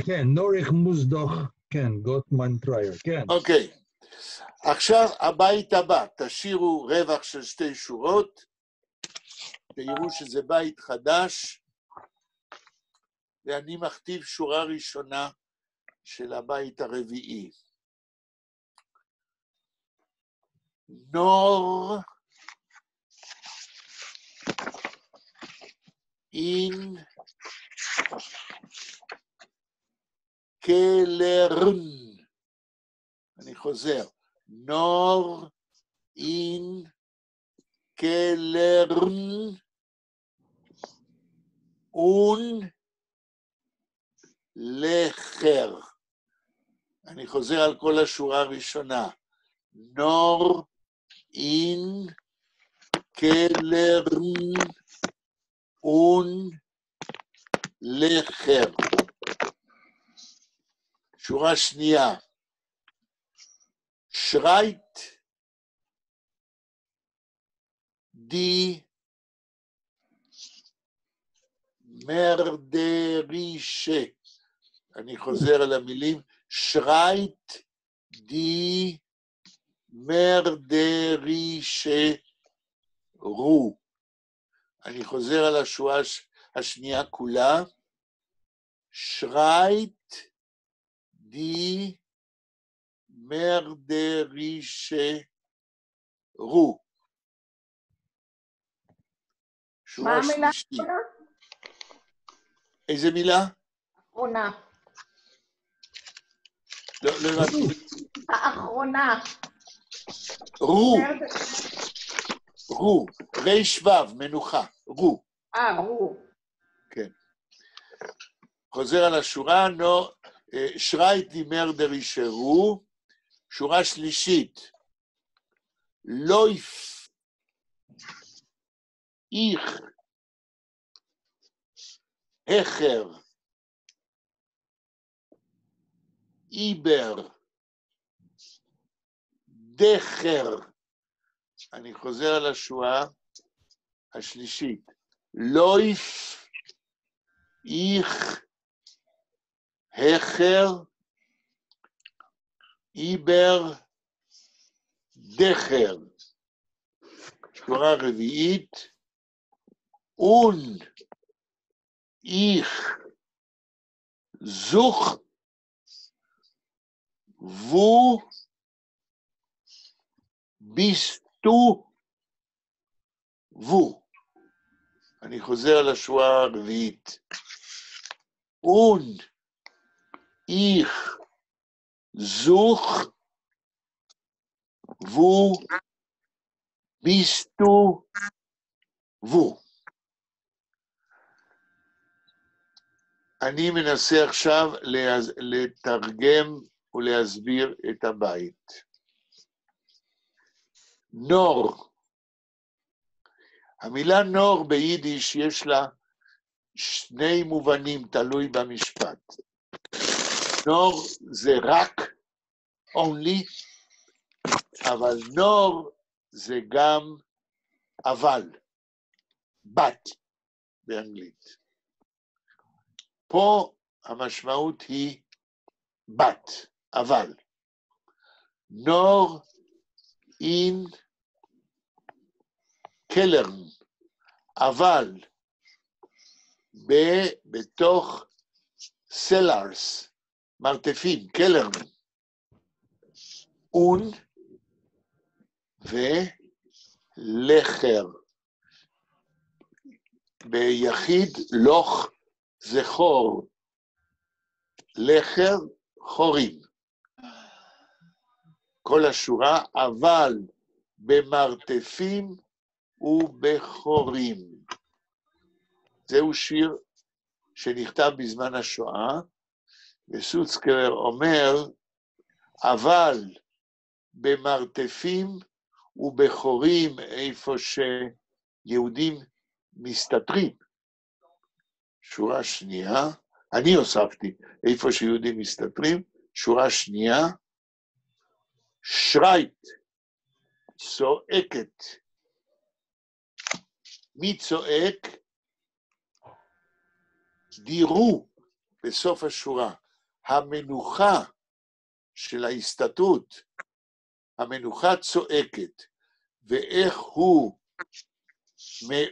כן, נוריך מוסדוך, כן, גוט מן טרייר, כן. אוקיי. עכשיו הבית הבא, תשאירו רווח של 2 שורות, תראו שזה בית חדש, ואני מכתיב שורה ראשונה של הבית הרביעי. נור אין קלרן. אני חוזר. נור אין קלרן און לחר. אני חוזר על כל השורה הראשונה. נור אין קלרן און לחר. שורה שנייה. שרייט די מרדרישה. אני חוזר על המילים. שרייט די מרדרישה רו. אני חוזר על השורה השנייה כולה. שרייט די מרדרישה רו. מה המילה שלישית. האחרונה? איזה מילה? האחרונה. לא הבנתי. האחרונה. רו. רו. ריש וו, מנוחה. רו. רו. כן. חוזר על השורה, שרייט די מרדרישה רו. שורה שלישית. לויף. איך. החר. איבר. דחר. אני חוזר על השורה השלישית. לויף. איך. החר. איבר. דחר. שורה רביעית. און. איך. זוך. wo bist du? wo. אני חוזר על השורה הרביעית. und ich such wo bist du? wo. אני מנסה עכשיו לתרגם ולהסביר את הבית. נור. המילה נור ביידיש יש לה 2 מובנים, תלוי במשפט. נור זה רק, only, אבל נור זה גם אבל, בת באנגלית. פה המשמעות היא בת, אבל. נור אין קלרן, אבל בתוך סלארס, מרתפים, קלרן, און ולחר. ביחיד לוך זכור, לחר חורים. כל השורה, אבל במרתפים ובחורים. זהו שיר שנכתב בזמן השואה, וסוצקר אומר, אבל במרתפים ובחורים, איפה שיהודים מסתתרים. שורה שנייה, אני הוספתי, איפה שיהודים מסתתרים, שורה שנייה, שרייט, צועקת. מי צועק? דירו בסוף השורה. המנוחה של ההסתתרות, המנוחה צועקת, ואיך הוא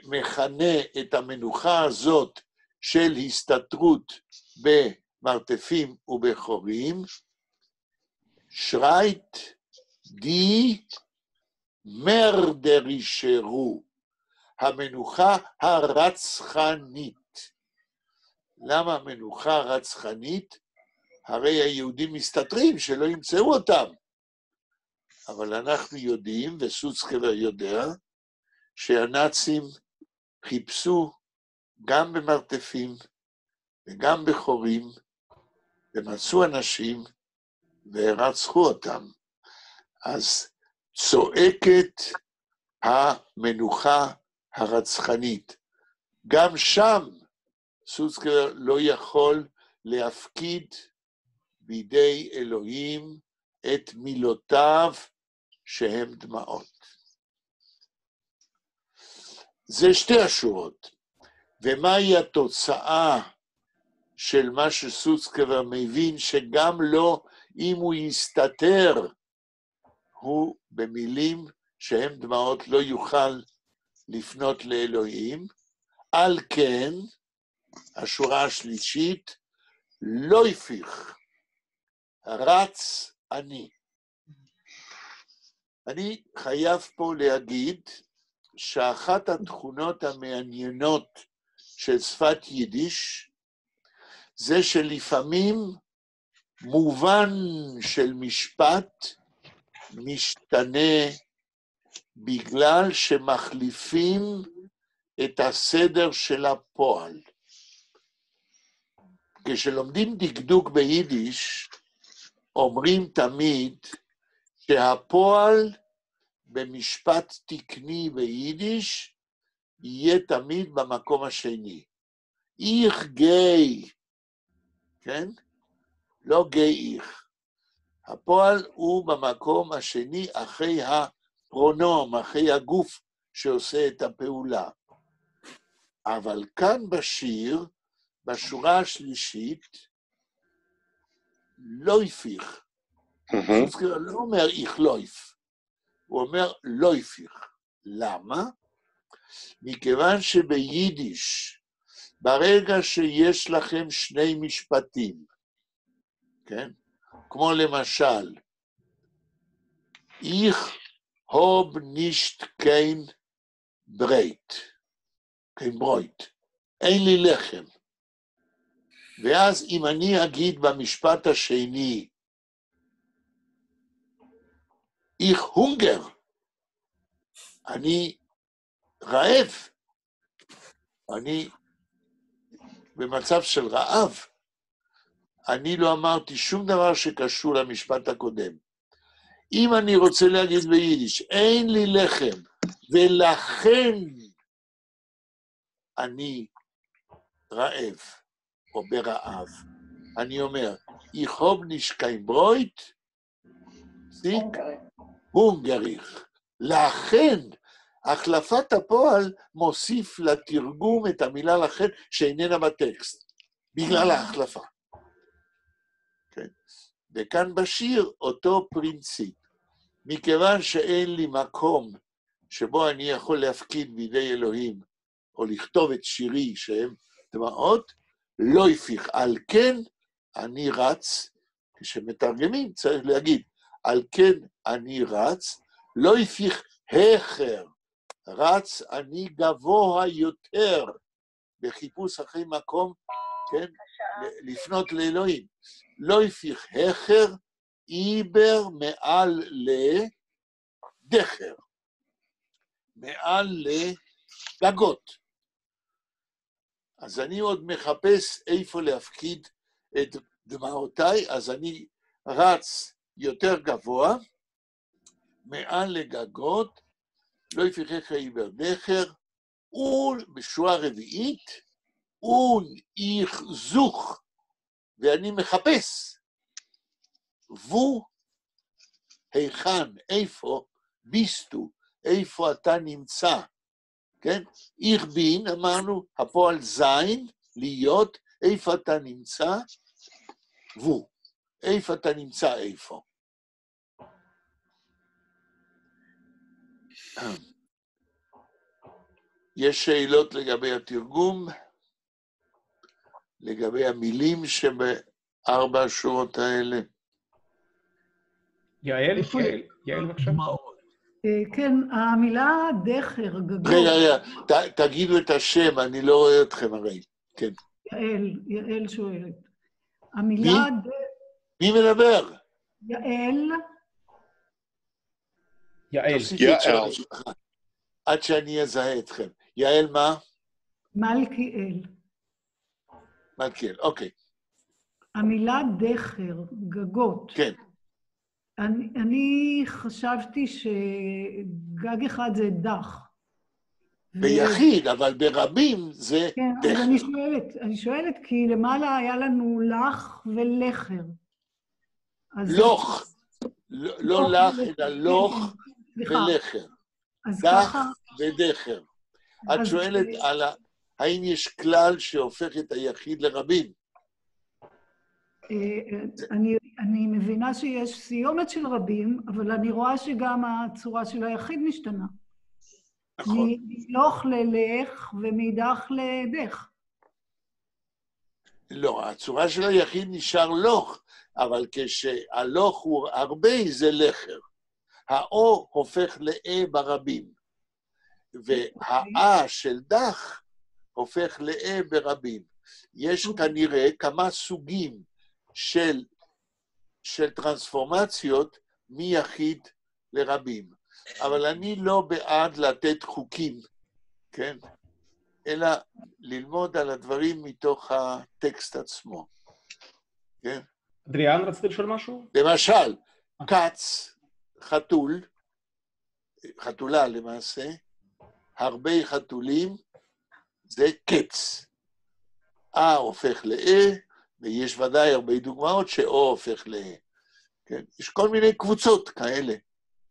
מכנה את המנוחה הזאת של הסתתרות במרתפים ובחורים, שרייט די מרדרישרו, המנוחה הרצחנית. למה המנוחה רצחנית? הרי היהודים מסתתרים שלא ימצאו אותם. אבל אנחנו יודעים, וסוצקבר יודע, שהנאצים חיפשו גם במרתפים וגם בחורים, ומצאו אנשים ורצחו אותם. אז צועקת המנוחה הרצחנית. גם שם סוצקבר לא יכול להפקיד בידי אלוהים את מילותיו שהם דמעות. זה שתי השורות. ומהי התוצאה של מה שסוצקבר מבין, שגם לא אם הוא יסתתר, הוא במילים שהם דמעות לא יוכל לפנות לאלוהים, על כן, השורה השלישית, לא יפיך, רץ אני. אני חייב פה להגיד שאחת התכונות המעניינות של שפת יידיש, זה שלפעמים מובן של משפט משתנה בגלל שמחליפים את הסדר של הפועל. כשלומדים דקדוק ביידיש, אומרים תמיד שהפועל במשפט תקני ביידיש יהיה תמיד במקום השני. איך גיי, כן? לא גיי איך. הפועל הוא במקום השני אחרי הפרונום, אחרי הגוף שעושה את הפעולה. אבל כאן בשיר, בשורה השלישית, לא יפיך. סוצקבר לא אומר איך לא יפיך, הוא אומר לא יפיך. למה? מכיוון שביידיש, ברגע שיש לכם שני משפטים, כן? כמו למשל, איך הוב נישט קיין ברייט, קיין ברויט, אין לי לחם. ואז אם אני אגיד במשפט השני, איך הונגר, אני רעב, אני במצב של רעב, אני לא אמרתי שום דבר שקשור למשפט הקודם. אם אני רוצה להגיד ביידיש, אין לי לחם, ולכן אני רעב, או ברעב, אני אומר, איך הוב נישט קיין ברויט, הונגריך. לכן, החלפת הפועל מוסיף לתרגום את המילה לכן שאיננה בטקסט, בגלל ההחלפה. כן? וכאן בשיר אותו פרינציפ. מכיוון שאין לי מקום שבו אני יכול להפקיד בידי אלוהים, או לכתוב את שירי שהם דמעות, לא יפיך. על כן אני רץ, כשמתרגמים צריך להגיד, על כן אני רץ, לא יפיך הכר, רץ אני גבוה יותר, בחיפוש אחרי מקום, כן, לפנות לאלוהים. לא יפיך הכר, עיבר מעל לדחר, מעל לגגות. אז אני עוד מחפש איפה להפקיד את דמעותיי, אז אני רץ יותר גבוה, מעל לגגות, לא יפיכך עיבר דחר, ובשורה רביעית, איך זוך, ואני מחפש, היכן, איפה, ביסטו, איפה אתה נמצא, כן? איך בין, אמרנו, הפועל זין, להיות, איפה אתה נמצא, איפה אתה נמצא, איפה. יש שאלות לגבי התרגום, לגבי המילים שבארבע השורות האלה. יעל, בבקשה. כן, המילה דחר, גגות. רגע, תגידו את השם, אני לא רואה אתכם הרי. כן. יעל שואלת. המילה מי מדבר? יעל. עד שאני אזהה אתכם. יעל מה? מלכיאל. מלכיאל, אוקיי. המילה דחר, גגות. כן. אני חשבתי שגג אחד זה דח. ביחיד, אבל ברבים זה כן, דחר. אז אני שואלת, כי למעלה היה לנו לח ולחר. לוך. לא לח, אלא לוך ולחר. דח ודחר. את שואלת על האם יש כלל שהופך את היחיד לרבים? אני מבינה שיש סיומת של רבים, אבל אני רואה שגם הצורה של היחיד משתנה. נכון. מלוך ללך ומדח לדך. לא, הצורה של היחיד נשאר לוך, אבל כשהלוך הוא הרבה זה לחר. האו הופך לאה ברבים, והאה של דח הופך לאה ברבים. יש כנראה כמה סוגים של טרנספורמציות מיחיד לרבים. אבל אני לא בעד לתת חוקים, כן? אלא ללמוד על הדברים מתוך הטקסט עצמו. כן? אדריאן, רצית לשאול משהו? למשל, קץ, חתול, חתולה למעשה, הרבה חתולים, זה קץ. הופך לאה, ויש ודאי הרבה דוגמאות שאו הופך לאה. כן? יש כל מיני קבוצות כאלה,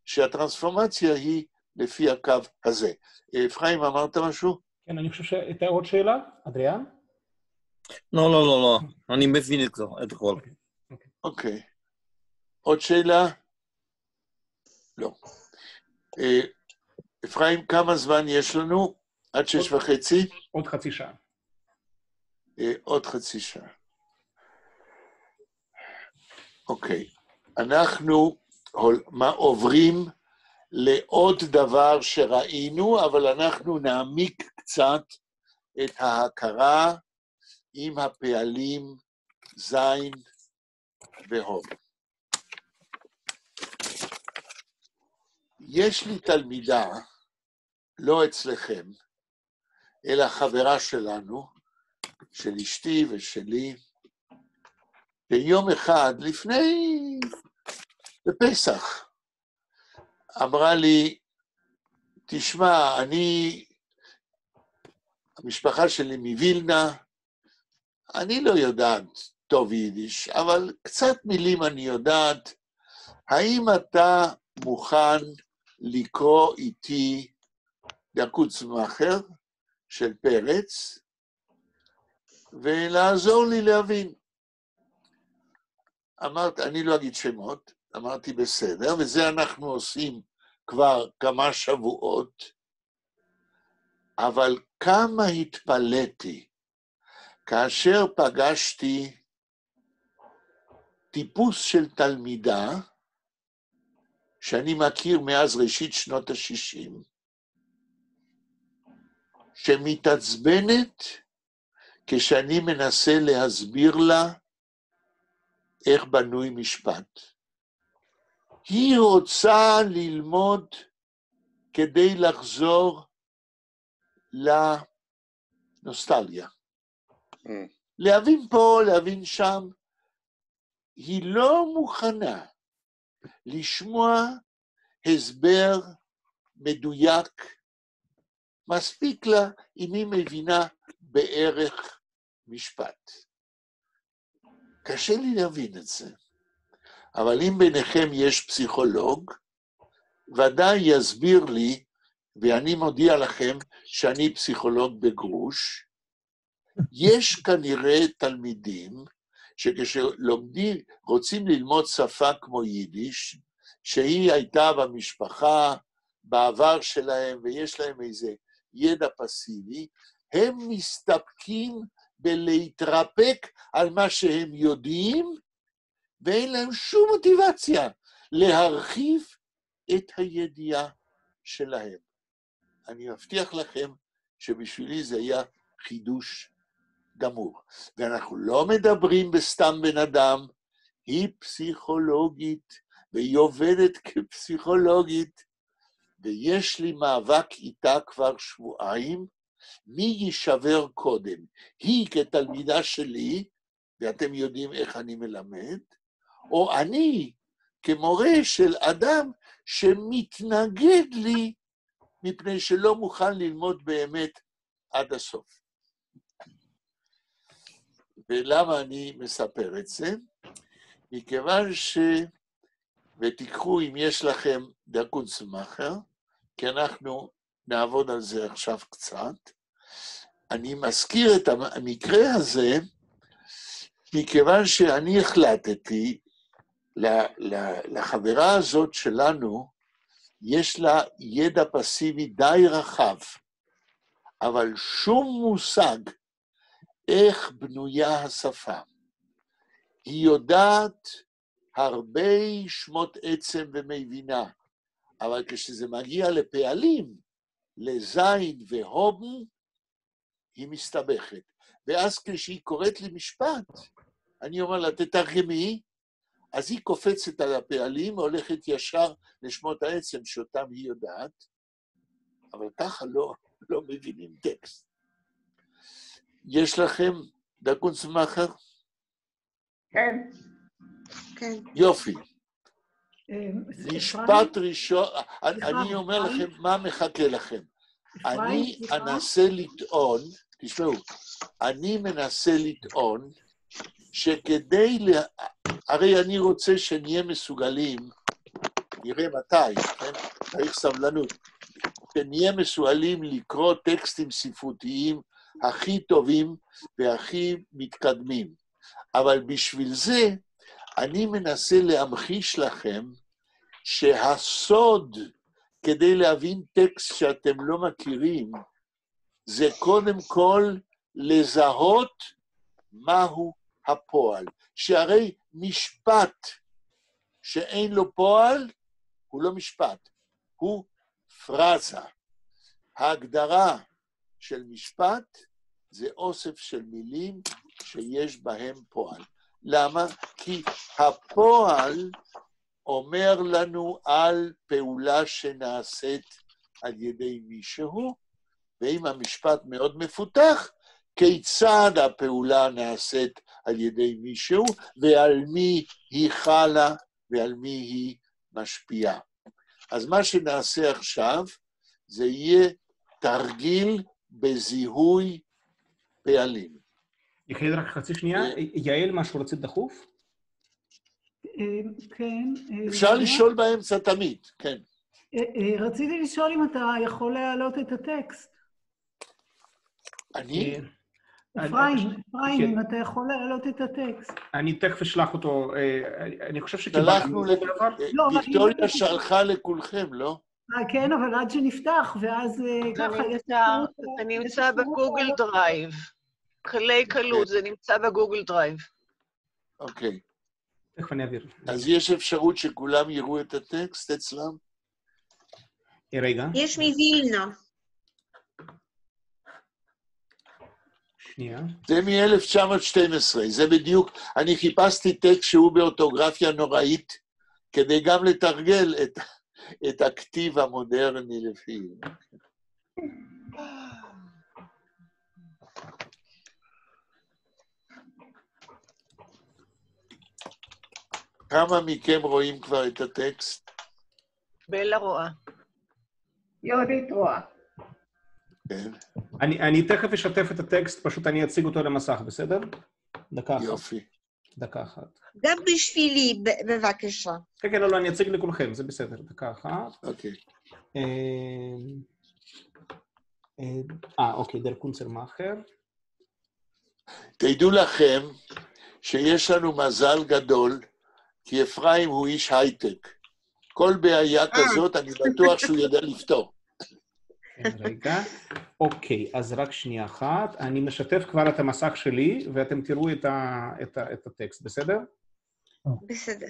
שהטרנספורמציה היא לפי הקו הזה. אפרים, אמרת משהו? כן, אני חושב שהייתה עוד שאלה, אדריאן? לא, אני מבין את הכל. אוקיי. עוד שאלה? לא. אפרים, כמה זמן יש לנו? עד 6:30? עוד חצי שעה. עוד חצי שעה. אוקיי. אנחנו עוברים לעוד דבר שראינו, אבל אנחנו נעמיק קצת את ההכרה עם הפעלים זין והוד. יש לי תלמידה, לא אצלכם, אלא חברה שלנו, של אשתי ושלי, ביום אחד לפני, בפסח, אמרה לי, תשמע, המשפחה שלי מווילנה, אני לא יודעת טוב יידיש, אבל קצת מילים אני יודעת, האם אתה מוכן לקרוא איתי דקות מאחר של פרץ, ולעזור לי להבין? אמרת, אני לא אגיד שמות, אמרתי בסדר, וזה אנחנו עושים כבר כמה שבועות, אבל כמה התפלאתי כאשר פגשתי טיפוס של תלמידה, שאני מכיר מאז ראשית שנות ה-60, שמתעצבנת כשאני מנסה להסביר לה איך בנוי משפט. היא רוצה ללמוד כדי לחזור לנוסטלגיה. להבין פה, להבין שם. היא לא מוכנה לשמוע הסבר מדויק, מספיק לה אם היא מבינה בערך משפט. קשה לי להבין את זה, אבל אם ביניכם יש פסיכולוג, ודאי יסביר לי, ואני מודיע לכם שאני פסיכולוג בגרוש, יש כנראה תלמידים שכשלומדים, רוצים ללמוד שפה כמו יידיש, שהיא הייתה במשפחה, בעבר שלהם, ויש להם איזה ידע פסיבי, הם מסתפקים בלהתרפק על מה שהם יודעים, ואין להם שום מוטיבציה להרחיב את הידיעה שלהם. אני מבטיח לכם שבשבילי זה היה חידוש גמור. ואנחנו לא מדברים בסתם בן אדם, היא פסיכולוגית, והיא עובדת כפסיכולוגית, ויש לי מאבק איתה כבר שבועיים, מי יישבר קודם? היא כתלמידה שלי, ואתם יודעים איך אני מלמד, או אני כמורה של אדם שמתנגד לי, מפני שלא מוכן ללמוד באמת עד הסוף. ולמה אני מספר את זה? מכיוון ותיקחו אם יש לכם דקונצמאחר, כי אנחנו נעבוד על זה עכשיו קצת. אני מזכיר את המקרה הזה, מכיוון שאני החלטתי, לחברה הזאת שלנו, יש לה ידע פסיבי די רחב, אבל שום מושג איך בנויה השפה. היא יודעת הרבה שמות עצם ומבינה, אבל כשזה מגיע לפעלים, לזין והובן, היא מסתבכת. ואז כשהיא קוראת לי משפט, אני אומר לה, תתרגמי, אז היא קופצת על הפעלים, הולכת ישר לשמות העצם שאותם היא יודעת, אבל ככה לא מבינים טקסט. יש לכם דקונצמאחר? כן. כן. יופי. משפט ראשון, אני אומר לכם מה מחכה לכם. אני אנסה לטעון, תשמעו, אני מנסה לטעון שכדי, הרי אני רוצה שנהיה מסוגלים, נראה מתי, כן? צריך סבלנות, שנהיה מסוגלים לקרוא טקסטים ספרותיים הכי טובים והכי מתקדמים. אבל בשביל זה אני מנסה להמחיש לכם שהסוד כדי להבין טקסט שאתם לא מכירים, זה קודם כל לזהות מהו הפועל. שהרי משפט שאין לו פועל הוא לא משפט, הוא פרזה. ההגדרה של משפט זה אוסף של מילים שיש בהם פועל. למה? כי הפועל אומר לנו על פעולה שנעשית על ידי מישהו, ואם המשפט מאוד מפותח, כיצד הפעולה נעשית על ידי מישהו, ועל מי היא חלה, ועל מי היא משפיעה. אז מה שנעשה עכשיו, זה יהיה תרגיל בזיהוי פעלים. יחיד רק חצי שנייה, יעל משהו רצית דחוף? כן. אפשר לשאול באמצע תמיד, כן. רציתי לשאול אם אתה יכול להעלות את הטקסט. אני? אפרים, אם אתה יכול להעלות את הטקסט. אני תכף אשלח אותו, אני חושב שלחנו, לא, אבל ויקטוריה שלחה לכולכם, לא? כן, אבל עד שנפתח, ואז ככה יש... זה נמצא בגוגל דרייב. קלי קלות, זה נמצא בגוגל דרייב. אוקיי. תכף אני אעביר. אז יש אפשרות שכולם יראו את הטקסט אצלם? רגע. יש מווילנה. שנייה. זה מ-1912, זה בדיוק, אני חיפשתי טקסט שהוא באורתוגרפיה נוראית, כדי גם לתרגל את הכתיב המודרני לפי. כמה מכם רואים כבר את הטקסט? בלה רואה. יהודית רואה. כן. אני תכף אשתף את הטקסט, פשוט אני אציג אותו למסך, בסדר? דקה אחת. יופי. דקה אחת. גם בשבילי, בבקשה. כן, כן, לא, אני אציג לכולכם, זה בסדר, דקה אחת. אוקיי. אוקיי, דר קונצרמאכר. תדעו לכם שיש לנו מזל גדול, כי אפרים הוא איש הייטק. כל בעיה כזאת, אני בטוח שהוא יודע לפתור. רגע. אוקיי, אז רק שנייה אחת. אני משתף כבר את המסך שלי, ואתם תראו את הטקסט, בסדר? בסדר.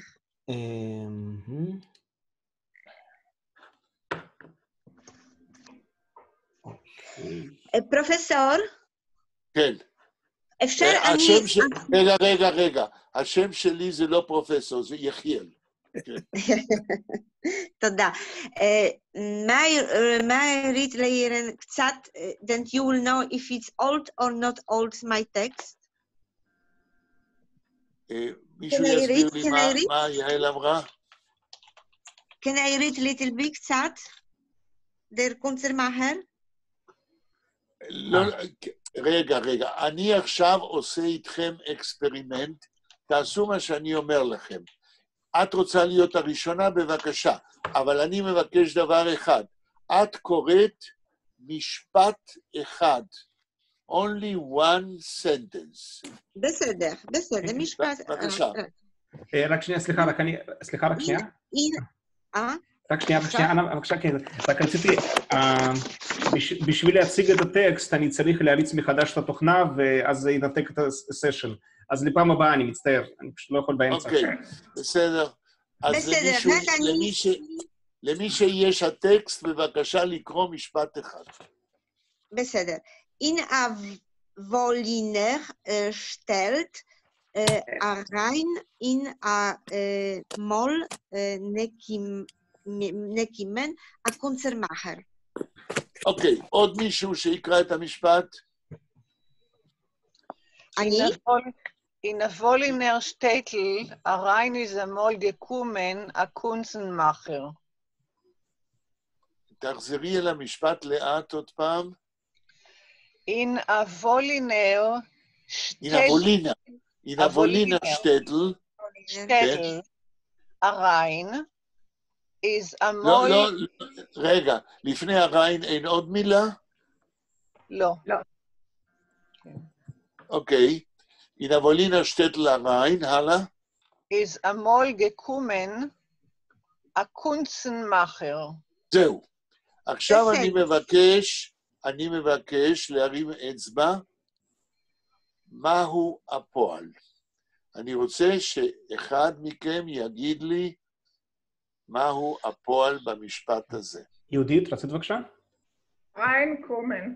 פרופסור? כן. אפשר רגע. השם שלי זה לא פרופסור, זה יחיאל. תודה. מה הרית לאירן קצת, then you will know if it's old or not old my text? מישהו יסביר לי מה יעל אמרה? Can I read little bit קצת? Der Kunzermacher? לא, רגע. אני עכשיו עושה איתכם אקספרימנט, תעשו מה שאני אומר לכם. את רוצה להיות הראשונה, בבקשה, אבל אני מבקש דבר אחד. את קוראת משפט אחד. Only one sentence. בסדר, משפט. בבקשה. רק שנייה, סליחה, רק שנייה. רק שנייה, בבקשה, כן. רק רציתי, בשביל להציג את הטקסט, אני צריך להריץ מחדש את התוכנה, ואז זה ינתק את הסשן. אז לפעם הבאה, אני מצטער, אני פשוט לא יכול באמצע. אוקיי, בסדר. אז למי שיש הטקסט, בבקשה לקרוא משפט אחד. בסדר. In a Wolliner stellt rein in a Moll Nekimen a Kunzermacher. אוקיי, עוד מישהו שיקרא את המשפט? אני? In a Wolliner Städtel, rein is a Moll gekommen a Kunzenmacher. תחזרי אל המשפט לאט עוד פעם. In a Wolliner Städtel, הריין, is a לא, Moll... רגע, לפני הריין אין עוד מילה? לא. אוקיי. In a Wolliner Städtel הריין, הלאה? is a Moll gekommen a Kunzenmacher. זהו. עכשיו אני מבקש להרים אצבע, מהו הפועל? אני רוצה שאחד מכם יגיד לי מהו הפועל במשפט הזה. יהודית, רצית בבקשה? ריין קומן.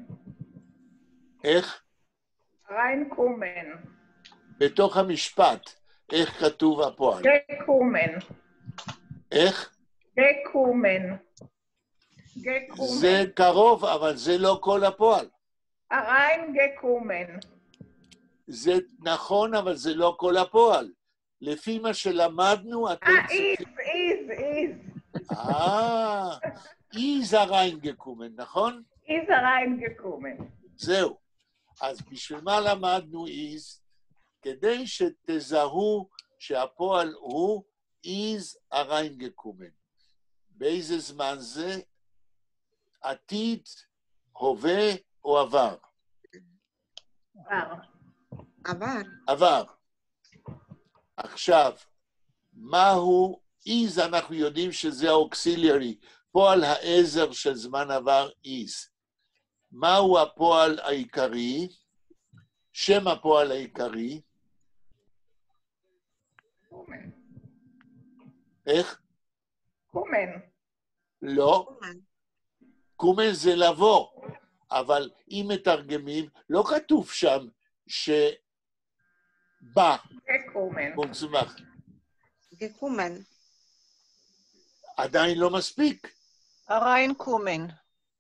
איך? ריין קומן. בתוך המשפט, איך כתוב הפועל? גקומן. איך? גקומן. זה קרוב, אבל זה לא כל הפועל. הריין גקומן. זה נכון, אבל זה לא כל הפועל. לפי מה שלמדנו, אתם צריכים... איז הריין גקומן, נכון? איז הריין גקומן. זהו. אז בשביל מה למדנו איז? כדי שתזהו שהפועל הוא איז הריין גקומן. באיזה זמן זה? עתיד, הווה או עבר. עבר. עבר. עכשיו, מהו is? אנחנו יודעים שזה האוקסיליארי, פועל העזר של זמן עבר is. מהו הפועל העיקרי? שם הפועל העיקרי? קומן. איך? קומן. לא. קומן זה לבוא, אבל אם מתרגמים, לא כתוב שם שבא. קומן. מוצמח. גקומן. עדיין לא מספיק. הריין קומן.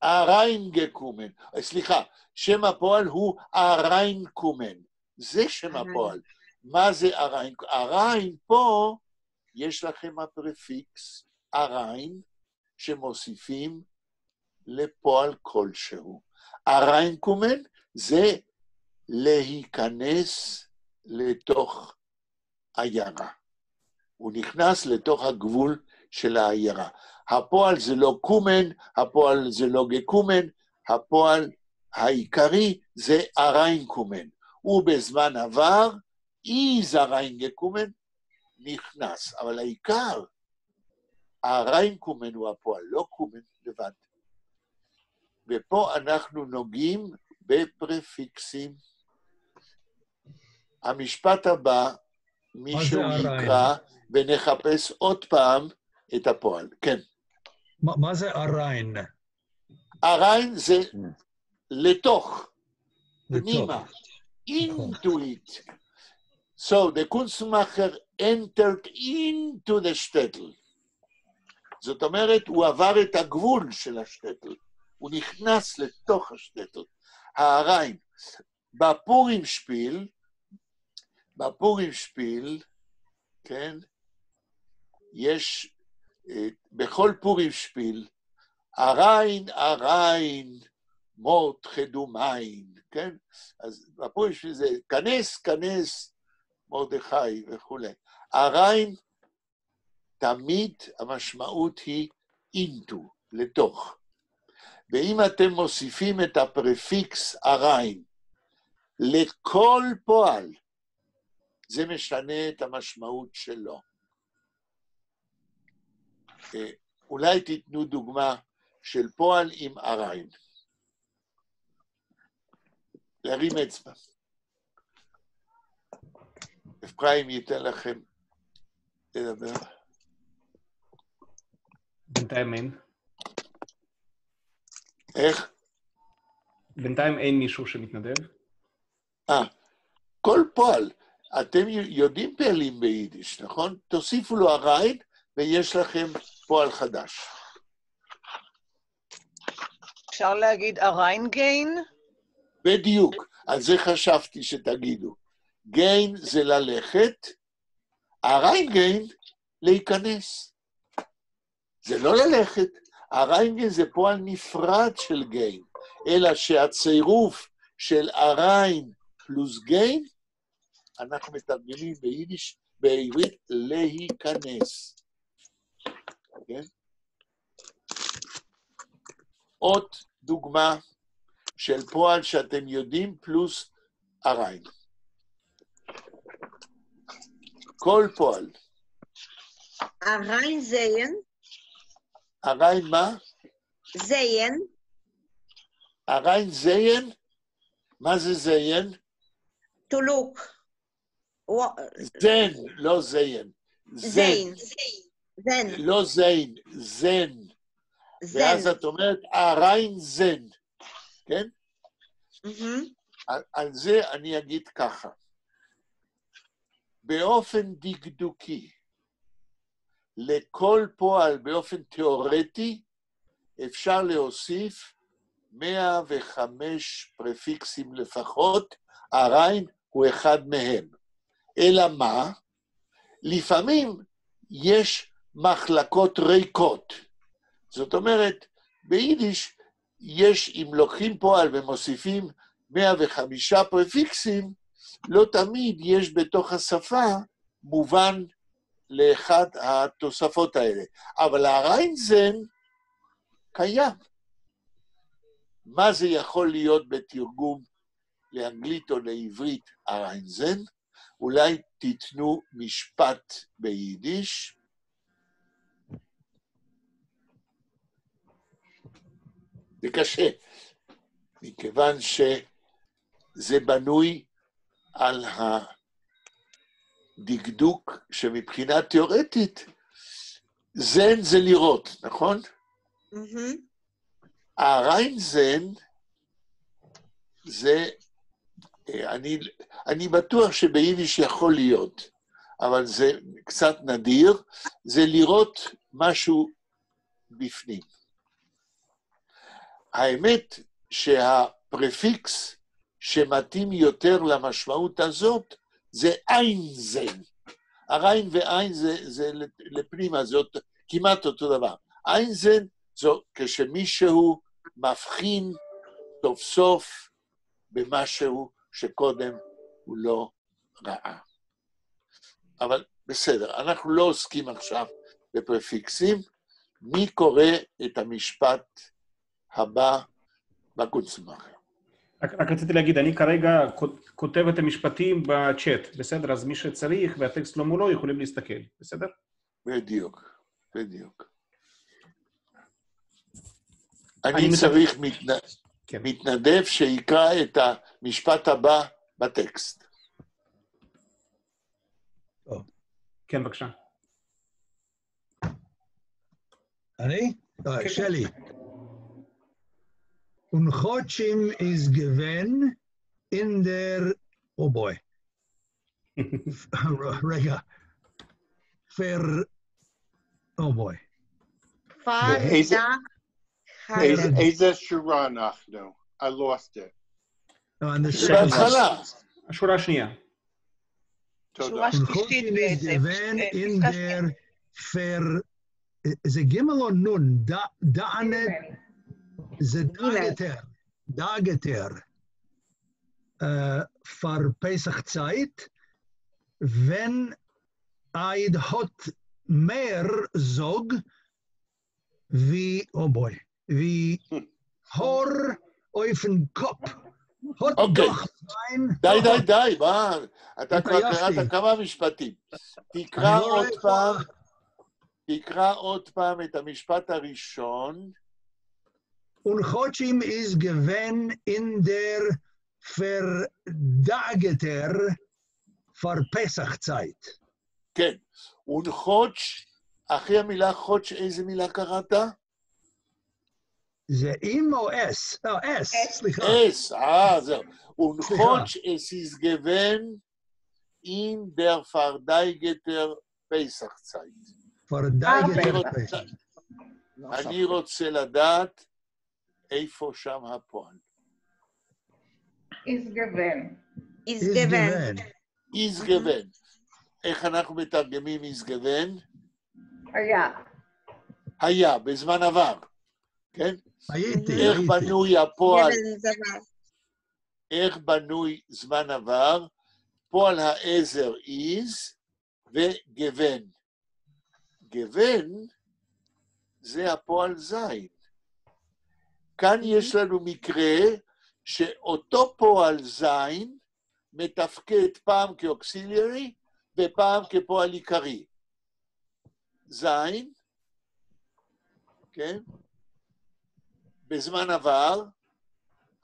הריין גקומן. סליחה, שם הפועל הוא הריין קומן. זה שם הפועל. מה זה הריין? הריין פה, יש לכם הפרפיקס הריין, שמוסיפים לפועל כלשהו. הריין קומן זה להיכנס לתוך עיירה. הוא נכנס לתוך הגבול של העיירה. הפועל זה לא קומן, הפועל זה לא גקומן, הפועל העיקרי זה הריין קומן. ובזמן עבר, איז הריין גקומן נכנס, אבל העיקר, הריין קומן הוא הפועל, לא קומן לבד. ופה אנחנו נוגעים בפרפיקסים. המשפט הבא, מישהו יקרא ונחפש עוד פעם את הפועל. כן. מה זה הריין? הריין זה לתוך, פנימה, into it. So the Kunstmacher entered into the shtetl. זאת אומרת, הוא עבר את הגבול של השטטל. הוא נכנס לתוך השטטל. הריין. בפורים שפיל, כן, יש, בכל פורים שפיל, הריין, מות חדומיין, כן? אז בפורים שפיל זה, כנס, מרדכי וכו'. הריין, תמיד המשמעות היא into, לתוך. ואם אתם מוסיפים את הפרפיקס הריין לכל פועל, זה משנה את המשמעות שלו. אולי תיתנו דוגמה של פועל עם הריין. להרים אצבע. אפרים ייתן לכם לדבר. בינתיים אין. איך? בינתיים אין מישהו שמתנדב. כל פועל. אתם יודעים פעלים ביידיש, נכון? תוסיפו לו הריין ויש לכם פועל חדש. אפשר להגיד הריין גיין? בדיוק, על זה חשבתי שתגידו. גיין זה ללכת, הריין גיין להיכנס. זה לא ללכת, הריין גיין זה פועל נפרד של גיין, אלא שהצירוף של הריין פלוס גיין, אנחנו מתרגמים ביידיש, בעברית, להיכנס. כן? עוד דוגמה של פועל שאתם יודעים פלוס הריין. כל פועל. הריין זיין. הריין מה? זיין. הריין זיין? מה זה זיין? To look. זן, לא זיין. זין. זן. לא זין, זן. ואז את אומרת, הריין זן. כן? על זה אני אגיד ככה. באופן דקדוקי, לכל פועל באופן תיאורטי, אפשר להוסיף 105 פרפיקסים לפחות, הריין הוא אחד מהם. אלא מה? לפעמים יש מחלקות ריקות. זאת אומרת, ביידיש יש, אם לוקחים פועל ומוסיפים 105 פרפיקסים, לא תמיד יש בתוך השפה מובן לאחד התוספות האלה. אבל הריינזן קיים. מה זה יכול להיות בתרגום לאנגלית או לעברית אריינזן, אולי תיתנו משפט ביידיש. זה קשה, מכיוון שזה בנוי על הדקדוק שמבחינה תיאורטית, זן זה לראות, נכון? הריינזן זה, אני בטוח שביידיש יכול להיות, אבל זה קצת נדיר, זה לראות משהו בפנים. האמת שהפרפיקס שמתאים יותר למשמעות הזאת, זה איינזן. הריין ואין זה לפנימה, זה כמעט אותו דבר. איינזן זה כשמישהו מבחין סוף סוף במשהו שקודם הוא לא ראה. אבל בסדר, אנחנו לא עוסקים עכשיו בפרפיקסים. מי קורא את המשפט הבא בקונצמאכר? רק רציתי להגיד, אני כרגע כותב את המשפטים בצ'אט, בסדר? אז מי שצריך והטקסט לא מולו יכולים להסתכל, בסדר? בדיוק, בדיוק. אני צריך מתנדב שיקרא את המשפט הבא בטקסט. כן, בבקשה. אני? שלי. Unchochim is given in their, oh boy, רגע, oh boy. איזה שורה אנחנו? I lost it. בהתחלה. השורה השנייה. שורה שלישית is given in their זה גימל או נון, דענת, זה דאגתר, פר פסח צייט, wenn eid hot mehr zog, wie, oh boy, wie hor auf den Kopf. hot doch sein. די, מה? אתה כבר קראת כמה משפטים. תקרא עוד פעם את המשפט הראשון. Unchochim is given in der Verdageter for Pesach Zeit. כן, unchoch, אחרי המילה חוץ' איזה מילה קראת? זה עם או אס? אס, סליחה. אס, זהו. unchoch es ist given in der Verdageter Pesach Zeit. Verdageter Pesach. אני רוצה לדעת איפה שם הפועל. is given. is given. is given. איך אנחנו מתרגמים is given? היה. היה, בזמן עבר. כן? הייתי. איך בנוי הפועל? איך בנוי זמן עבר? פועל העזר is וגוון. גוון זה הפועל זין. כאן יש לנו מקרה שאותו פועל זין מתפקד פעם כאוקסיליארי ופעם כפועל עיקרי. זין, כן? בזמן עבר,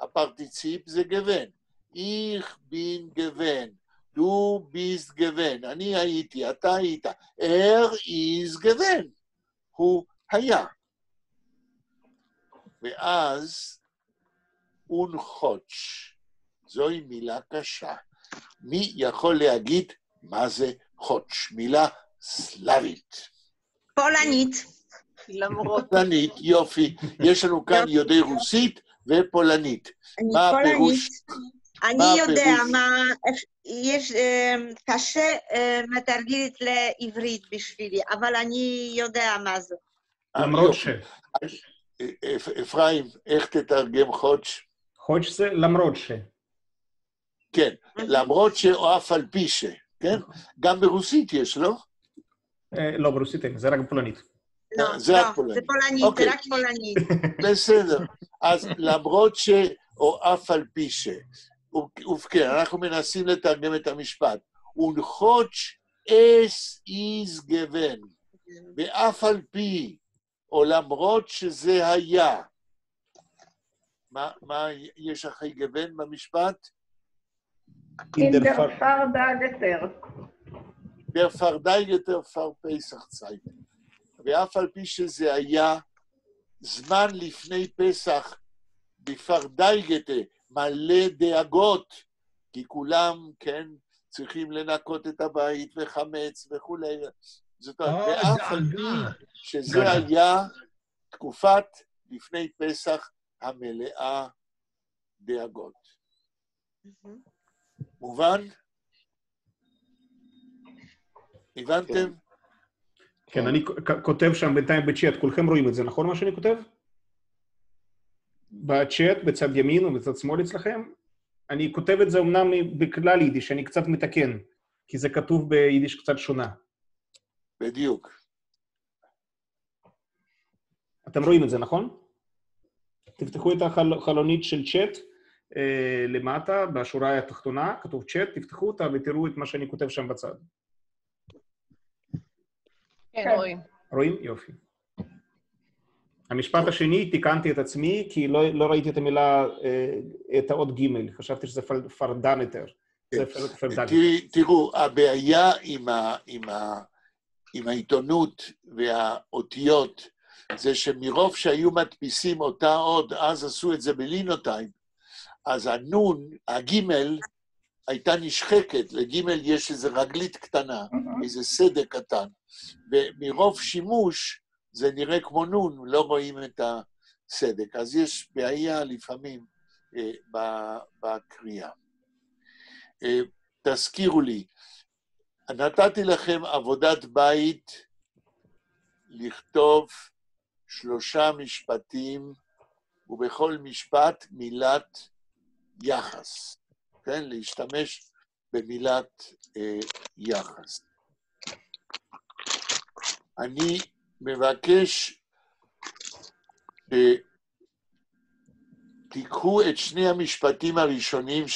הפרטיציפ זה גוון. איך בין גוון, דו ביסט גוון, אני הייתי, אתה היית. איז גוון, הוא היה. ואז unchoch, זוהי מילה קשה. מי יכול להגיד מה זה חוץ'? מילה סלאבית. פולנית. למרות. פולנית, יופי. יש לנו כאן יודעי רוסית ופולנית. מה הפירוש? אני יודע מה, יש קשה מתרגלת לעברית בשבילי, אבל אני יודע מה זה. למרות ש... אפרים, איך תתרגם חוץ'? חוץ' זה למרות ש... כן, למרות או אף על פי ש, כן? גם ברוסית יש, לא? לא, ברוסית אין, זה רק פולנית. לא, זה פולנית, זה רק פולנית. בסדר, אז למרות ש או אף על פי ש. ובכן, אנחנו מנסים לתרגם את המשפט. ונחוץ' אס איז גוון, ואף על פי, או למרות שזה היה. מה יש אחרי גוון במשפט? In der Fardageter. Der Fardageter פר פסח צייט. ואף על פי שזה היה זמן לפני פסח, בפרדייגתה, מלא דאגות, כי כולם, כן, צריכים לנקות את הבית וחמץ וכולי. זאת אומרת, ואף על פי שזה היה תקופת לפני פסח המלאה דאגות. מובן? הבנתם? כן, אני כותב שם בינתיים בצ'אט, כולכם רואים את זה, נכון מה שאני כותב? בצ'אט, בצד ימין ובצד שמאל אצלכם, אני כותב את זה אמנם בכלל יידיש, אני קצת מתקן, כי זה כתוב ביידיש קצת שונה. בדיוק. אתם רואים את זה, נכון? תפתחו את החלונית של צ'אט למטה, בשורה התחתונה, כתוב צ'אט, תפתחו אותה ותראו את מה שאני כותב שם בצד. כן, רואים. רואים? יופי. המשפט השני, תיקנתי את עצמי, כי לא ראיתי את המילה, את האות ג', חשבתי שזה פרדנטר. תראו, הבעיה עם העיתונות והאותיות, זה שמרוב שהיו מדפיסים אותה עוד, אז עשו את זה בלינוטייפ, אז הנון, הגימל, הייתה נשחקת, לגימל יש איזו רגלית קטנה, איזה סדק קטן, ומרוב שימוש זה נראה כמו נון, לא רואים את הסדק, אז יש בעיה לפעמים בקריאה. תזכירו לי, נתתי לכם עבודת בית לכתוב 3 משפטים, ובכל משפט מילת יחס, כן? להשתמש במילת יחס. אני מבקש שתיקחו את 2 המשפטים הראשונים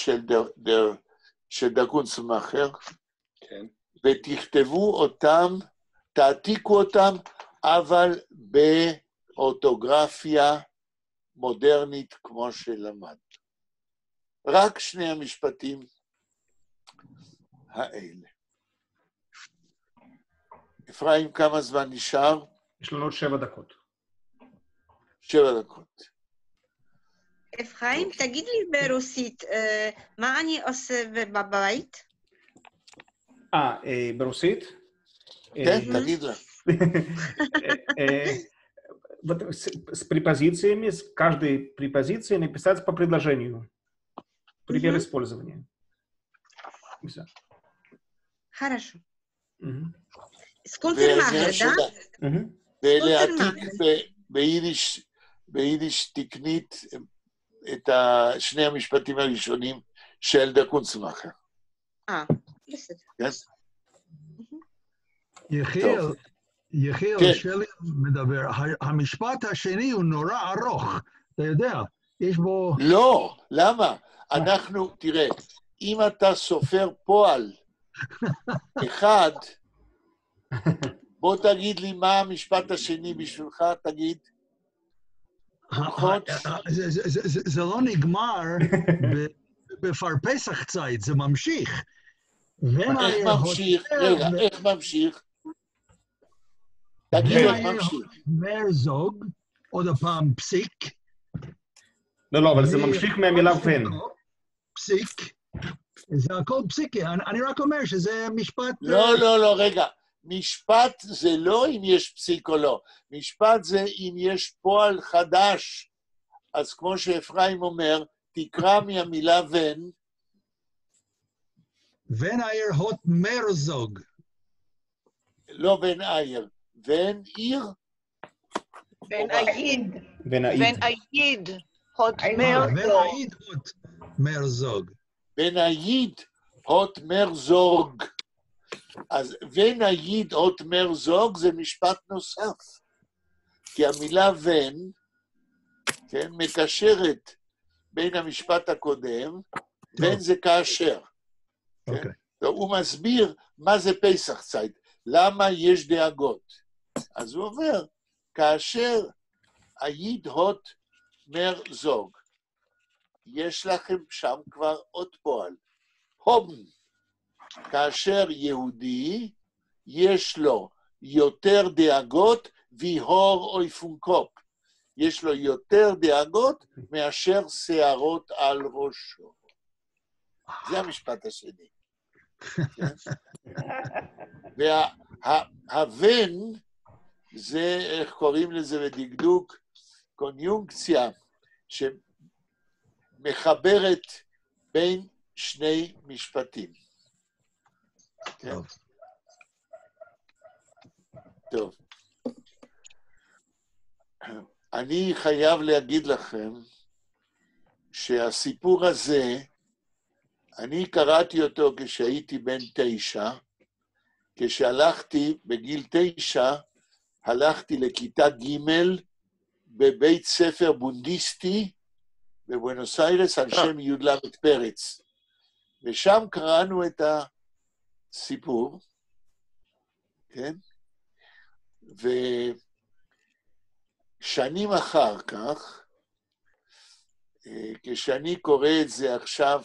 של דר קונצלמאכר, כן. ותכתבו אותם, תעתיקו אותם, אבל באורתוגרפיה מודרנית כמו שלמד. רק 2 המשפטים האלה. אפרים, כמה זמן נשאר? יש לנו עוד 7 דקות. 7 דקות. אפרים, תגיד לי ברוסית, מה אני עושה בבית? ברוסית? כן, תגיד לה. Вот с препозициями, с каждой препозицией написать по предложению. Пример использования. Все. Хорошо. Скульптор-махер, да? ולהעתיק ביידיש תקנית את 2 המשפטים הראשונים של דר קונצלמאכר. בסדר. יחיאל, שלי מדבר, המשפט השני הוא נורא ארוך, אתה יודע, יש בו... לא, למה? אנחנו, תראה, אם אתה סופר פועל אחד, בוא תגיד לי מה המשפט השני בשבילך, תגיד. זה לא נגמר בפרפסח צייט, זה ממשיך. איך ממשיך? רגע, איך ממשיך? תגיד איך ממשיך. מרזוג, עוד הפעם פסיק. לא, אבל זה ממשיך מהמילה ון. פסיק. זה הכל פסיקי, אני רק אומר שזה משפט... לא, רגע. משפט זה לא אם יש פסיק או לא. משפט זה אם יש פועל חדש. אז כמו שאפרים אומר, תקרא מהמילה ון. ון אייר הוט מרזוג. לא ון אייר. ון עיר? ון אייד. ון אייד. הוט מרזוג. ון אייד הוט מרזוג. אז ון אייד הוט מרזוג זה משפט נוסף. כי המילה ון, כן, מקשרת בין המשפט הקודם ון זה כאשר. אוקיי. הוא מסביר מה זה פסח צייט, למה יש דאגות. אז הוא אומר, כאשר היד הוט מר זוג, יש לכם שם כבר עוד פועל. הובן, כאשר יהודי, יש לו יותר דאגות ויהור אוי פונקופ. יש לו יותר דאגות מאשר שערות על ראשו. זה המשפט השני. והבן, זה, איך קוראים לזה בדקדוק, קוניונקציה, שמחברת בין שני משפטים. טוב. טוב. אני חייב להגיד לכם שהסיפור הזה, אני קראתי אותו כשהייתי בן 9, כשהלכתי בגיל 9, הלכתי לכיתה ג' בבית ספר בונדיסטי בבואנוס איירס על שם י"ל פרץ. ושם קראנו את הסיפור, כן? ושנים אחר כך, כשאני קורא את זה עכשיו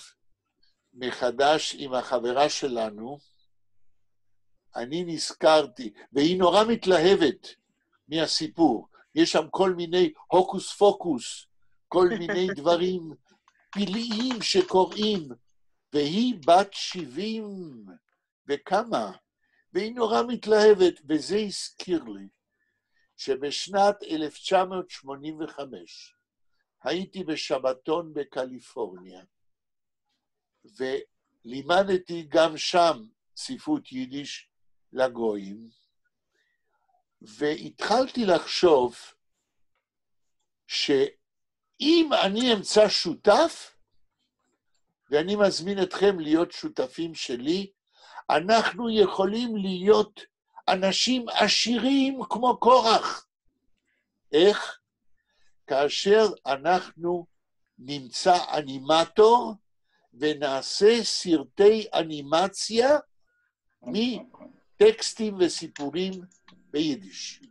מחדש עם החברה שלנו, אני נזכרתי, והיא נורא מתלהבת מהסיפור. יש שם כל מיני הוקוס פוקוס, כל מיני דברים פלאיים שקוראים, והיא בת 70 וכמה, והיא נורא מתלהבת, וזה הזכיר לי שבשנת 1985 הייתי בשבתון בקליפורניה, ולימדתי גם שם ספרות יידיש לגויים, והתחלתי לחשוב שאם אני אמצא שותף, ואני מזמין אתכם להיות שותפים שלי, אנחנו יכולים להיות אנשים עשירים כמו קורח. איך? כאשר אנחנו נמצא אנימטור, ונעשה סרטי אנימציה מטקסטים וסיפורים ביידיש.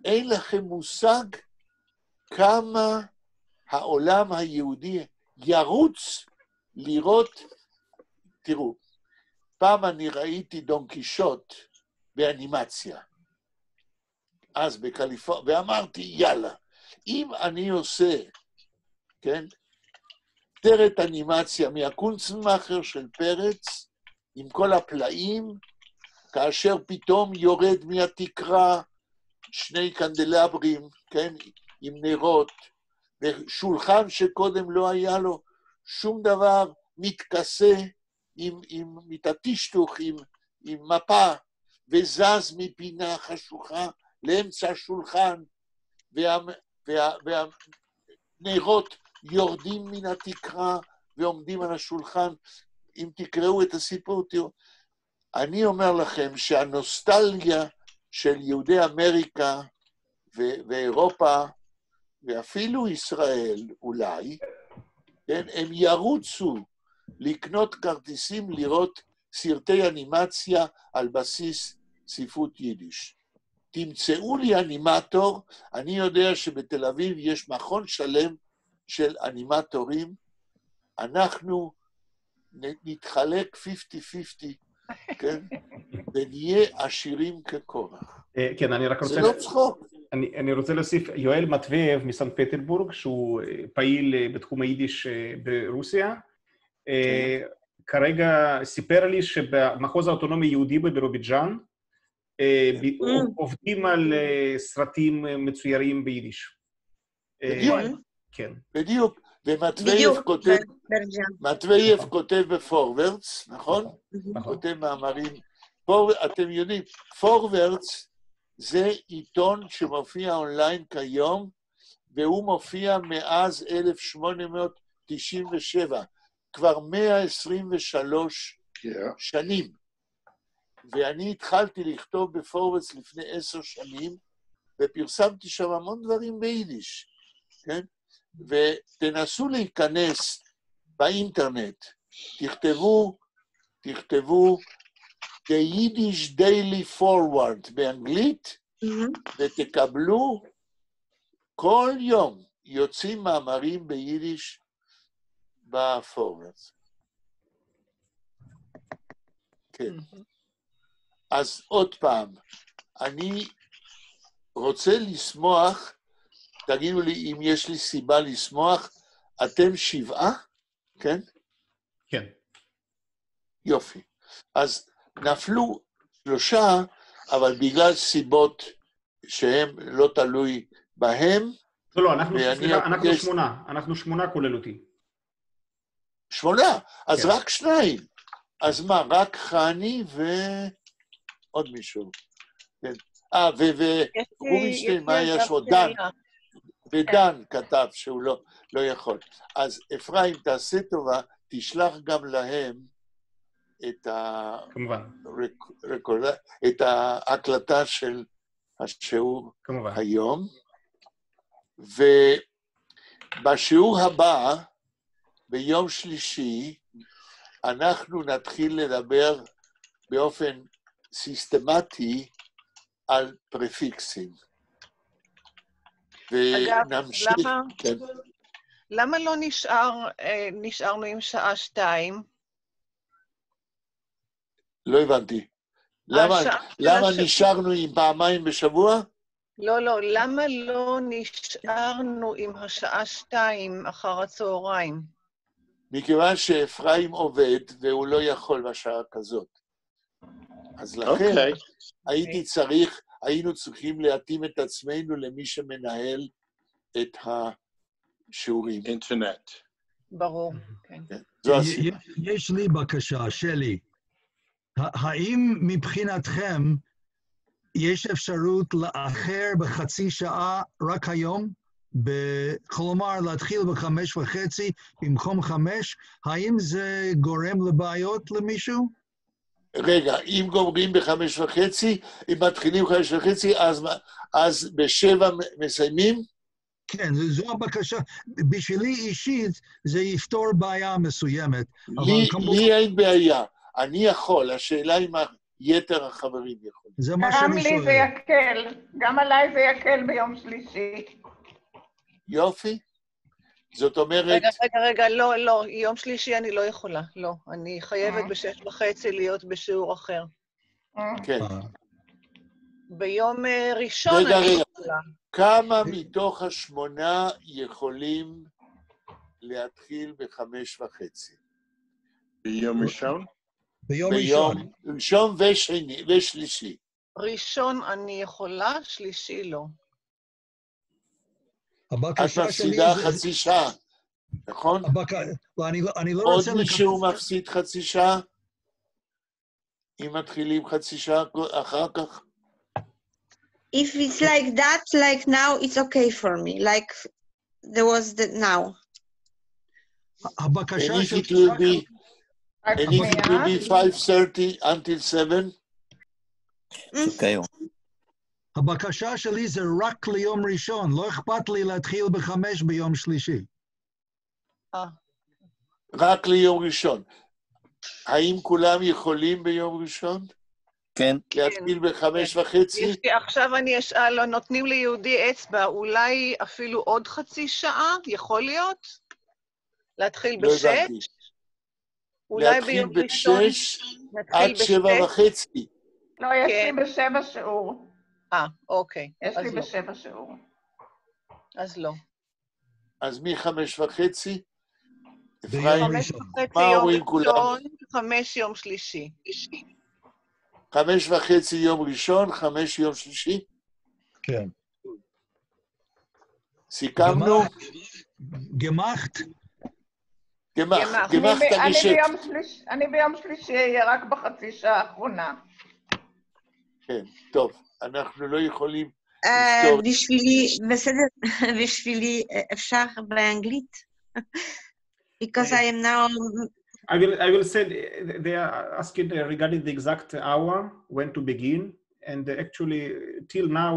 אין לכם מושג כמה העולם היהודי ירוץ לראות. תראו, פעם אני ראיתי דון קישוט באנימציה, אז בקליפורניה, ואמרתי, יאללה, אם אני עושה, כן, סרט אנימציה מהקונצנמאכר של פרץ, עם כל הפלאים, כאשר פתאום יורד מהתקרה שני קנדלברים, כן, עם נרות, ושולחן שקודם לא היה לו שום דבר, מתכסה עם מיטטישטוך, עם מפה, וזז מפינה חשוכה לאמצע השולחן, והנרות יורדים מן התקרה ועומדים על השולחן. אם תקראו את הסיפור, תראו, אני אומר לכם שהנוסטלגיה של יהודי אמריקה ואירופה, ואפילו ישראל אולי, כן, הם ירוצו לקנות כרטיסים לראות סרטי אנימציה על בסיס ספרות יידיש. תמצאו לי אנימטור, אני יודע שבתל אביב יש מכון שלם של אנימטורים, אנחנו נתחלק 50-50, כן? ונהיה עשירים כקורח. כן, אני רק רוצה... זה לא צחוק. אני רוצה להוסיף, יואל מטבייב מסנט פטרבורג, שהוא פעיל בתחום היידיש ברוסיה, כרגע סיפר לי שבמחוז האוטונומי יהודי בבירוביג'אן, עובדים על סרטים מצוירים ביידיש. בדיוק. כן. בדיוק. ומטבייב כותב בפורוורץ, נכון? כותב מאמרים. אתם יודעים, פורוורץ זה עיתון שמופיע אונליין כיום, והוא מופיע מאז 1897, כבר 123 שנים. ואני התחלתי לכתוב בפורוורץ לפני 10 שנים, ופרסמתי שם המון דברים ביידיש, כן? ותנסו להיכנס באינטרנט, תכתבו The Yiddish Daily Forward באנגלית, ותקבלו כל יום יוצאים מאמרים ביידיש בפורוורד. כן. אז עוד פעם, אני רוצה לשמוח, תגידו לי אם יש לי סיבה לשמוח, אתם 7? כן? כן. יופי. אז נפלו 3, אבל בגלל סיבות שהם לא תלוי בהם, לא, אנחנו 8. אנחנו 8 כולל אותי. 8? אז כן. רק 2. אז מה, רק חני ועוד מישהו. כן. ורובינשטיין, מה יש עוד? דן. ודן כתב שהוא לא יכול. אז אפרים, תעשה טובה, תשלח גם להם את ההקלטה של השיעור היום. ובשיעור הבא, ביום שלישי, אנחנו נתחיל לדבר באופן סיסטמטי על פרפיקסים. ונמשיך... למה לא נשארנו עם שעה 2? לא הבנתי. למה נשארנו עם פעמיים בשבוע? לא, למה לא נשארנו עם השעה 2 אחר הצהריים? מכיוון שאפרים עובד והוא לא יכול בשעה כזאת. אז לכן היינו צריכים להתאים את עצמנו למי שמנהל את השיעורים. אינטרנט. ברור, כן. זו הסיבה. יש לי בקשה, שלי. האם מבחינתכם יש אפשרות לאחר בחצי שעה רק היום? כלומר, להתחיל ב5:30 במקום 5, האם זה גורם לבעיות למישהו? רגע, אם גומרים ב5:30, אם מתחילים 5:30, אז ב7 מסיימים? כן, זו הבקשה. בשבילי אישית, זה יפתור בעיה מסוימת. לי אין בעיה. אני יכול, השאלה אם יתר החברים יכולים. זה מה שאני שואל. גם לי זה יקל, גם עליי זה יקל ביום שלישי. יופי. זאת אומרת... רגע, לא, יום שלישי אני לא יכולה, לא. אני חייבת ב6:30 להיות בשיעור אחר. כן. ביום ראשון אני יכולה. כמה מתוך 8 יכולים להתחיל ב5:30? ביום ראשון? ביום ראשון. ראשון ושלישי. ראשון אני יכולה, שלישי לא. את מפסידה חצי שעה, נכון? עוד מישהו מפסיד חצי שעה? אם מתחילים חצי שעה אחר כך? If it's like that, like now, it's okay for me. Like there was the now. And if it will be 5:30 until 7? Okay. הבקשה שלי זה רק ליום ראשון, לא אכפת לי להתחיל ב5 ביום שלישי. רק ליום ראשון. האם כולם יכולים ביום ראשון? כן. להתחיל ב5:30? עכשיו אני אשאל, נותנים ליהודי אצבע, אולי אפילו עוד חצי שעה? יכול להיות? להתחיל ב6? להתחיל ב6 עד 7:30. לא, יש לי ב7 שיעור. אוקיי. יש לי ב7 שיעור. אז לא. אז מ5:30? ביום ראשון. מה אומרים כולם? 5 יום שלישי. 5:30 יום ראשון, 5 יום שלישי? כן. סיכמנו? גמחת? גמחת הגשת. אני ביום שלישי אהיה רק בחצי שעה האחרונה. כן, טוב, אנחנו לא יכולים... בשבילי אפשר באנגלית. Because I am now... I will say, they are asking regarding the exact hour when to begin, and actually, till now,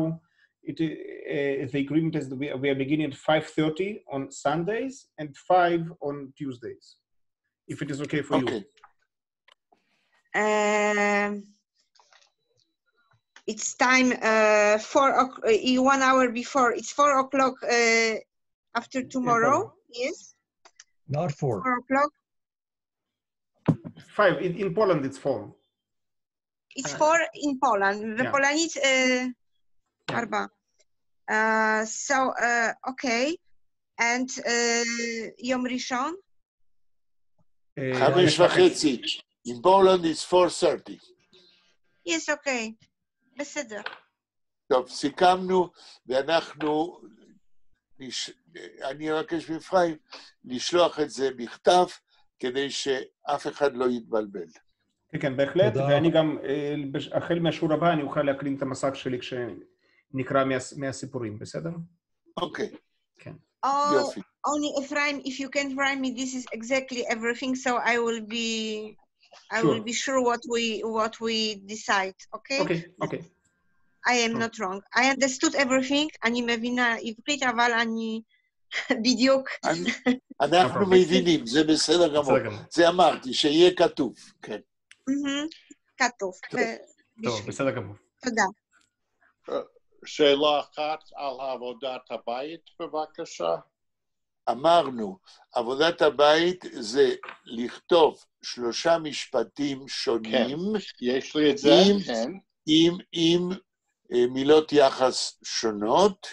the agreement is that we are beginning at 5:30 on Sundays and 5 on Tuesdays. if it is okay for you. אוקיי. It's time 1 hour before. It's 4 o'clock after tomorrow. Yes. Not 4. 4 o'clock. 5. In Poland, it's 4. It's 4 in Poland. The Yeah. Polanic 4. So okay. And Yom Rishon. 5:30. In Poland it's 4:30. Yes, okay. בסדר. טוב, סיכמנו, ואנחנו, אני אבקש מאפרים לשלוח את זה בכתב, כדי שאף אחד לא יתבלבל. כן, בהחלט, ואני גם, החל מהשיעור הבא, אני אוכל להקרין את המסך שלי כשנקרא מהסיפורים, בסדר? אוקיי. כן. יופי. Only Ephraim, if you can write me, this is exactly everything, so I will be sure what we decide, okay? Okay. I am not wrong. I understood everything. אני מבינה עברית, אבל אני בדיוק. אנחנו מבינים, זה בסדר גמור. זה אמרתי, שיהיה כתוב, כן. כתוב. טוב, בסדר גמור. תודה. שאלה אחת על עבודת הבית, בבקשה. אמרנו, עבודת הבית זה לכתוב 3 משפטים שונים. יש לי את זה, כן. עם מילות יחס שונות,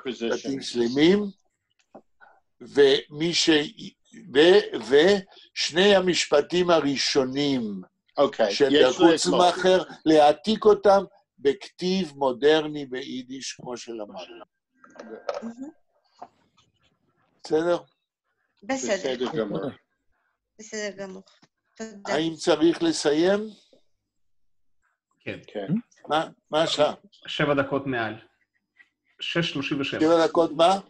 משפטים שלמים, ושני המשפטים הראשונים של קוצמאכר, להעתיק אותם בכתיב מודרני ביידיש, כמו שלמדנו. בסדר? בסדר גמור. בסדר גמור. תודה. האם צריך לסיים? כן. מה השעה? 7 דקות מעל. 6:37. 7 דקות מה?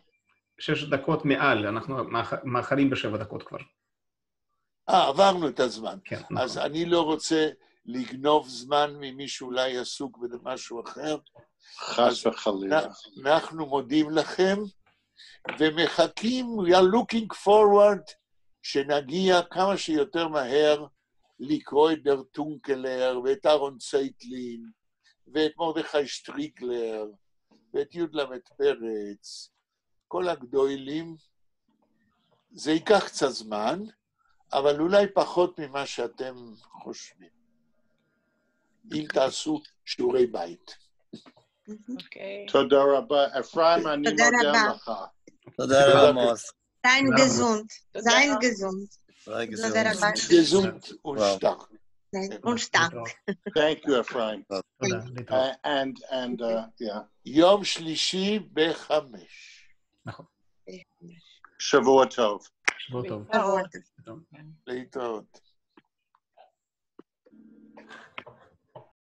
6 דקות מעל, אנחנו מאחרים ב7 דקות כבר. עברנו את הזמן. כן, אז נכון. אני לא רוצה לגנוב זמן ממי שאולי עסוק במשהו אחר. חס וחלילה. אנחנו מודים לכם, ומחכים, we are looking forward, שנגיע כמה שיותר מהר לקרוא את דר טונקלר, ואת אהרון צייטלין, ואת מרדכי שטריקלר, ואת י"ל פרץ, כל הגדולים. זה ייקח קצת זמן, אבל אולי פחות ממה שאתם חושבים. אם תעשו שיעורי בית. תודה רבה. אפרים, אני מודה לך. תודה רבה, מוס. Sein gesund. Sein gesund. תודה רבה. Gesund und stark. Und stark. Thank you, Ephraim. תודה. And yeah. יום שלישי ב5. נכון. שבוע טוב. שבוע טוב. שבוע טוב. להתראות.